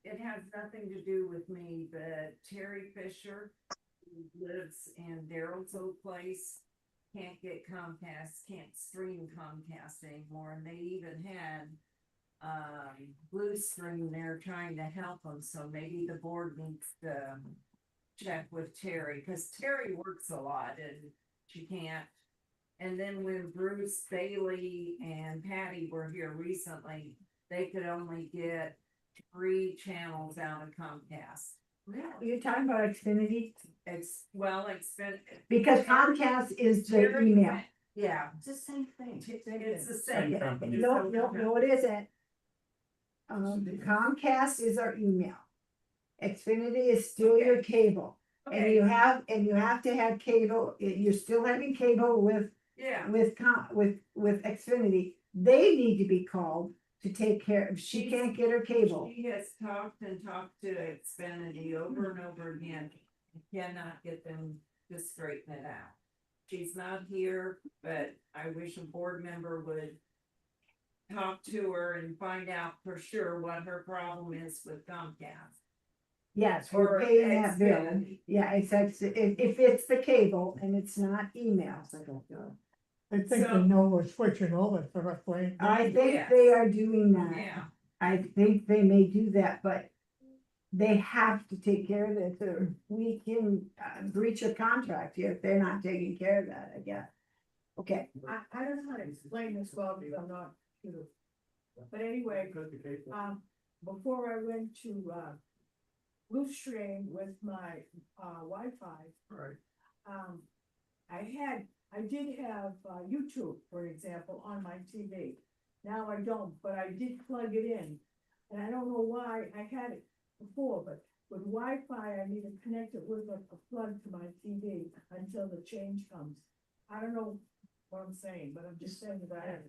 It has nothing to do with me, but Terry Fisher, who lives in Daryl's old place, can't get Comcast, can't stream Comcast anymore, and they even had Blue Stream there trying to help them, so maybe the board needs to check with Terry, because Terry works a lot and she can't. And then when Bruce Bailey and Patty were here recently, they could only get 3 channels out of Comcast. You're talking about Xfinity? Because Comcast is the email. Yeah, It's the same thing. it's the same. Same company. No, it isn't. Comcast is our email. Xfinity is still your cable. And Okay, you have to have cable, you're still having cable with yeah. with Xfinity. They need to be called to take care of, she can't get her cable. She has talked and talked to Xfinity over and over again, cannot get them to straighten it out. She's not here, but I wish a board member would talk to her and find out for sure what her problem is with Comcast. Yes, we're Or paying that bill. Xfinity. Yeah, if it's the cable and it's not emails, I don't know. I think So- they know we're switching over to the way. I think Yes. they are doing that. Yeah, I think they may do that, but they have to take care of it, or we can breach a contract here if they're not taking care of that, I guess. Okay, I don't know how to explain this well, because I'm not, but anyway, before I went to, Blue Stream with my, Wi-Fi. Right. I did have, YouTube, for example, on my TV. Now I don't, but I did plug it in, and I don't know why I had it before, but with Wi-Fi, I need to connect it with a plug to my TV until the change comes. I don't know what I'm saying, but I'm just saying that I have.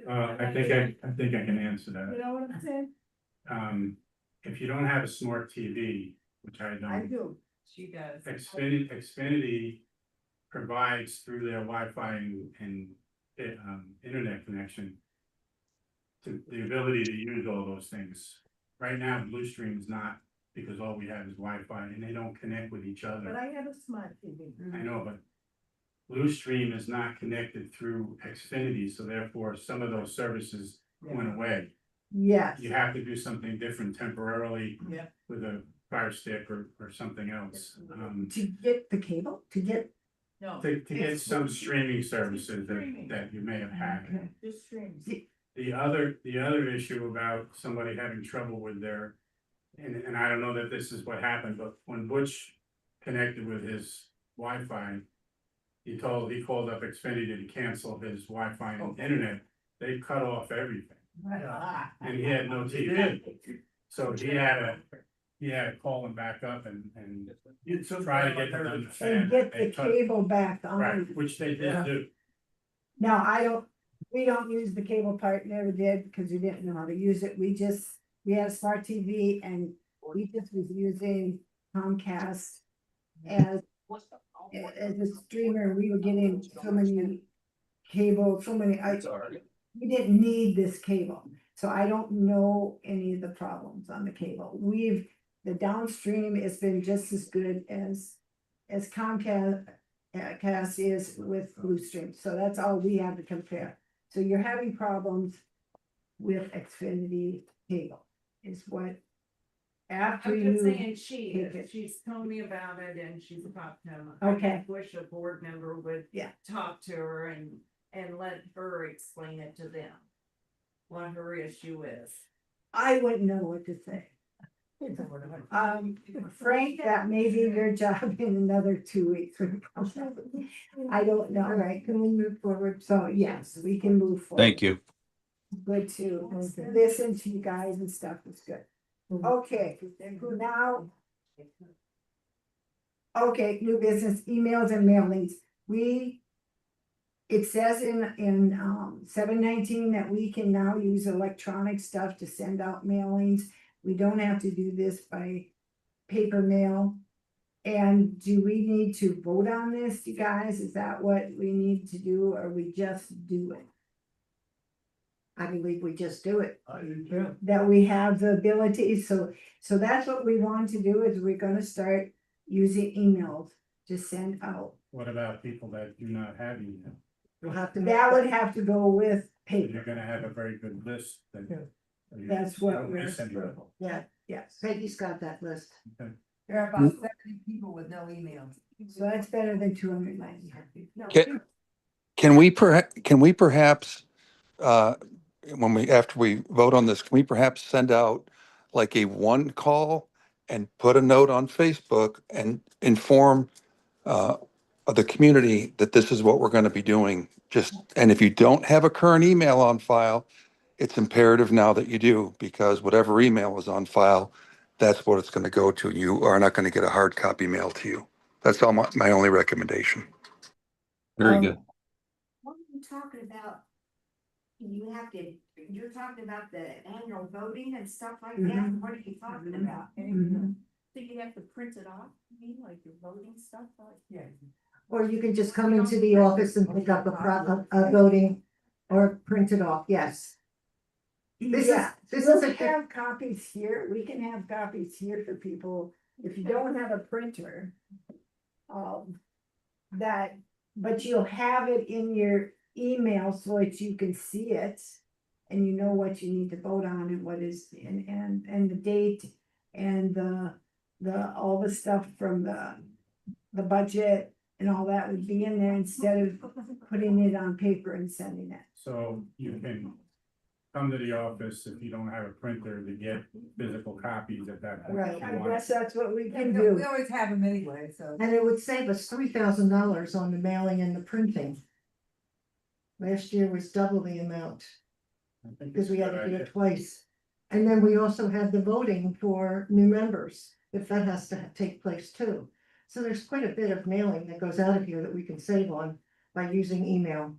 I think I can answer You that. know what I'm saying? If you don't have a smart TV, which I I don't, do. she does. Xfinity provides through their Wi-Fi and internet connection to the ability to use all those things. Right now, Blue Stream is not, because all we have is Wi-Fi and they don't connect with each But other. I have a smart TV. I know, but Blue Stream is not connected through Xfinity, so therefore some of those services went away. yes, You have to do something different temporarily Yeah. with a Fire Stick or something else. to get the cable, to get, No. To get it's some for streaming services streaming. that you may have had. okay. Just streams. The other issue about somebody having trouble with their, and I don't know that this is what happened, but when Butch connected with his Wi-Fi, he called up Xfinity to cancel his Wi-Fi and internet. They cut off everything, and he had no TV. So he had to call him back up and try to get them to And understand. get that the they cut- cable back Right, on. which they did do. Now, we don't use the cable part, never did, because we didn't know how to use it, we had a smart TV and we just was using Comcast as a streamer, we were getting so many cable, we didn't need this cable, so I don't know any of the problems on the cable. The downstream has been just as good as Comcast is with Blue Stream, so that's all we have to compare. So you're having problems with Xfinity cable, is what, after I'm just you. saying she take it. is, she's told me about it and she's talked to him. Okay. I just wish a board member would. Yeah. Talk to her and let her explain it to them. What her issue is. I wouldn't know what to say. Frank, that may be your job in another 2 weeks. I don't know. All right, can we move forward? So yes, we can move forward. Thank you. Good to listen to you guys and stuff is good. Okay, now. Okay, new business, emails and mailings. it says in 719 that we can now use electronic stuff to send out mailings. We don't have to do this by paper mail. And do we need to vote on this, you guys? Is that what we need to do, or we just do it? I believe we just do it. That we have the ability, so that's what we want to do, is we're gonna start using emails to send out. What about people that do not have email? We'll have to. That would have to go with You're paper. gonna have a very good list then. That's what Don't we're. miss anybody. Yeah, Yes, Peggy's got that list. There are about 70 people with no emails. so that's better than 290. Can we perhaps, after we vote on this, can we perhaps send out like a one call and put a note on Facebook and inform of the community that this is what we're going to be doing? And if you don't have a current email on file, it's imperative now that you do, because whatever email is on file, that's what it's going to go to. You are not going to get a hard copy mail to you. That's all my only recommendation. Very good. What are you talking about? You're talking about the annual voting and stuff like that? Mhm. What are you talking about? Mhm. So you have to print it off, you mean, like your voting stuff? Yeah. Or you can just come into the office and pick up a voting or print it off, yes. This is We'll a. have copies here, we can have copies here for people, if you don't have a printer. But you'll have it in your email so that you can see it. And you know what you need to vote on and what is, and the date and all the stuff from the budget and all that would be in there instead of putting it on paper and sending it. So you can come to the office if you don't have a printer to get physical copies at that point. Right, if you I want. guess that's what we can We do. always have them anyway, so. And it would save us $3,000 on the mailing and the printing. Last year was double the amount, I think because it's we a had good to do idea. it twice. And then we also had the voting for new members, if that has to take place too. So there's quite a bit of mailing that goes out of here that we can save on by using email.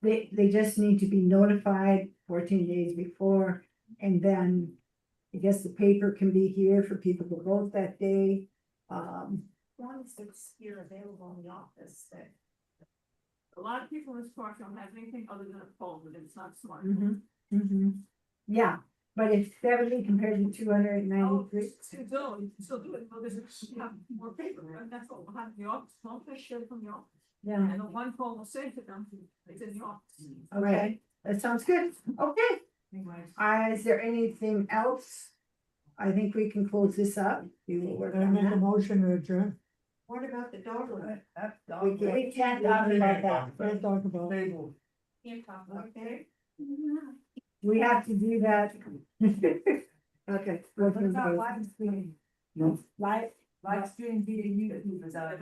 They just need to be notified 14 days before, and then I guess the paper can be here for people to vote that day. As long as it's here available in the office, that. A lot of people in this park don't have anything other than a phone, but it's not smart. Yeah, but it's 70 compared to Oh, 293. still do it, because you have more paper, right? That's all behind the office, don't they share from the office? Yeah, And the one phone will save it them, it's in the office. okay, that sounds good. Okay, is there anything else? I think we can close this up. We will work I on make a that. motion to adjourn. What about the dog? We can't talk about that. Let's talk about. Can't talk about that. We have to do that. Okay. What about live streaming? Live stream via YouTube is out.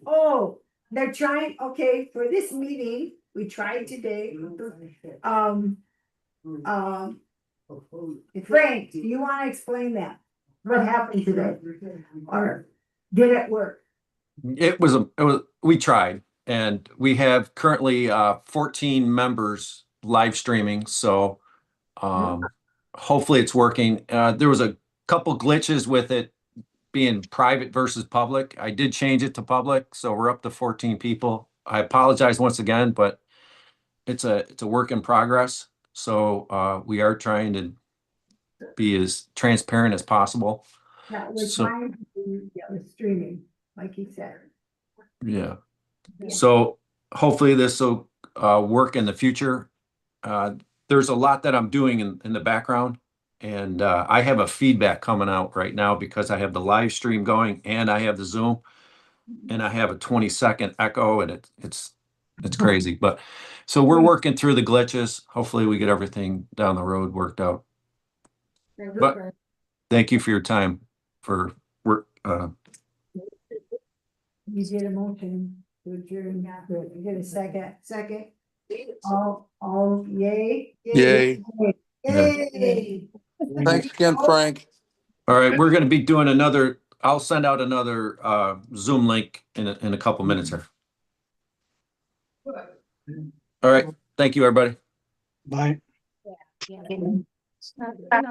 Oh, they're trying, okay, for this meeting, we tried today. Frank, do you wanna explain that? What happened today? Or did it work? We tried, and we have currently 14 members live streaming, so hopefully it's working. There was a couple glitches with it being private versus public. I did change it to public, so we're up to 14 people. I apologize once again, but it's a work in progress. So we are trying to be as transparent as possible. Yeah, we're So- trying to do, the streaming, like you said. Yeah. So hopefully this will work in the future. There's a lot that I'm doing in the background, and I have a feedback coming out right now because I have the live stream going and I have the Zoom, and I have a 20-second echo, and it's crazy. But so we're working through the glitches. Hopefully we get everything down the road worked out. But thank you for your time for work. You did a motion to adjourn, you get a second, all yay? Yay. Yay! Thanks again, Frank. All right, we're going to be doing I'll send out another Zoom link in a couple minutes here. All right, thank you, everybody. Bye. Yeah.